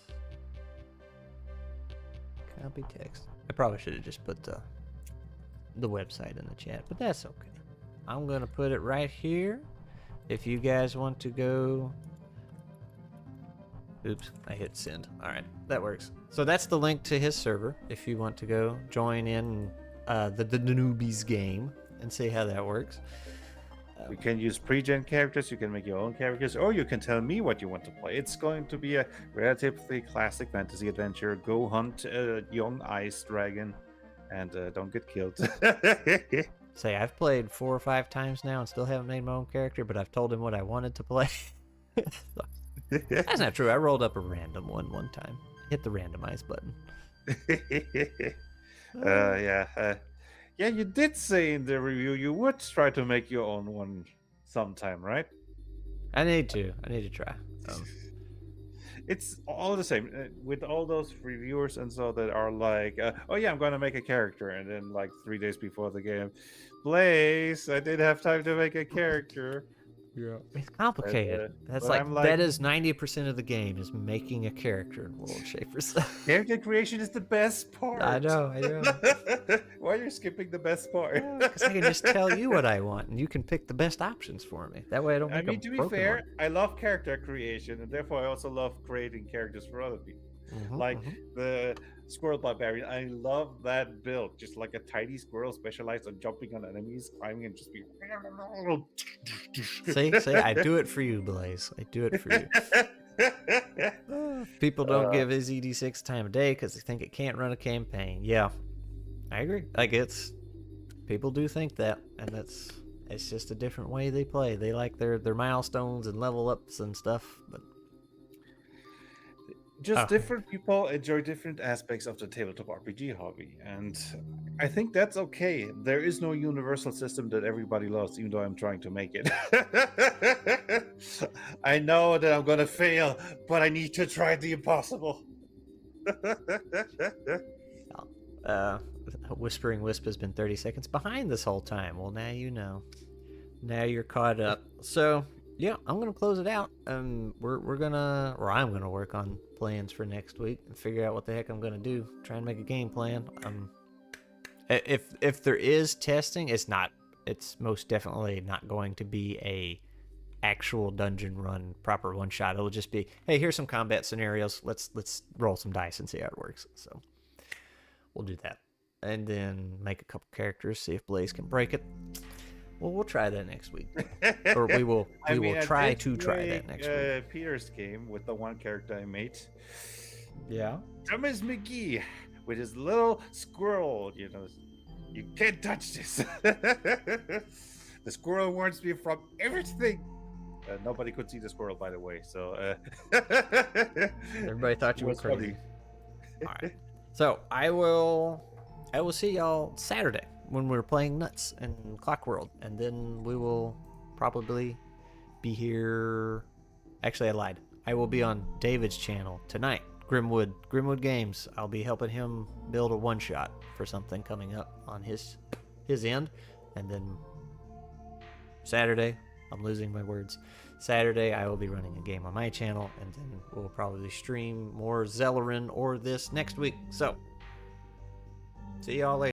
copy text. I probably should have just put the website in the chat, but that's okay. I'm gonna put it right here. If you guys want to go. Oops, I hit send. All right, that works. So that's the link to his server if you want to go join in the newbies game and see how that works. You can use pre-gen characters, you can make your own characters, or you can tell me what you want to play. It's going to be a relatively classic fantasy adventure. Go hunt a young ice dragon and don't get killed. Say, I've played 4 or 5 times now and still haven't made my own character, but I've told him what I wanted to play. That's not true. I rolled up a random one time. Hit the randomize button. Yeah, you did say in the review you would try to make your own one sometime, right? I need to try. It's all the same with all those reviewers and so that are like, oh yeah, I'm going to make a character, and then like 3 days before the game, Blaze, I didn't have time to make a character. Yeah, it's complicated. That's but like, I'm like- that is 90% of the game is making a character in World Shapers. Character creation is the best part. I know. Why are you skipping the best part? Because I can just tell you what I want, and you can pick the best options for me. That way I don't I make mean, a to be broken fair, one. I love character creation, and therefore I also love creating characters for other people. Like the squirrel barbarian, I love that build. Just like a tiny squirrel specialized on jumping on enemies, climbing, and just be. See, I do it for you, Blaze. I do it for you. People don't give EZD6 time of day because they think it can't run a campaign. Yeah, I agree. Like, people do think that, and it's just a different way they play. They like their milestones and level ups and stuff, but Just different people enjoy different aspects of the tabletop RPG hobby, and I think that's okay. There is no universal system that everybody loves, even though I'm trying to make it. I know that I'm gonna fail, but I need to try the impossible. Whispering Wisp has been 30 seconds behind this whole time. Well, now you know. Now you're caught up. So, yeah, I'm gonna close it out. I'm gonna work on plans for next week and figure out what the heck I'm gonna do. Try and make a game plan. If there is testing, it's most definitely not going to be a actual dungeon run proper one shot. It'll just be, hey, here's some combat scenarios. Let's roll some dice and see how it works. So we'll do that, and then make a couple characters, see if Blaze can break it. Well, we'll try that next week, or we will try that next week. Peter's game with the one character I made. Yeah. Thomas McGee with his little squirrel. You know, you can't touch this. The squirrel warns me from everything. Nobody could see the squirrel, by the way. So Everybody thought you were was crazy. funny. All right. So I will see y'all Saturday when we're playing Nuts in Clock World, and then we will probably be here. Actually, I lied. I will be on David's channel tonight. Grimwood Games. I'll be helping him build a one-shot for something coming up on his end, and then Saturday, I'm losing my words. Saturday, I will be running a game on my channel, and then we'll probably stream more Zellerin or this next week. So, see y'all later.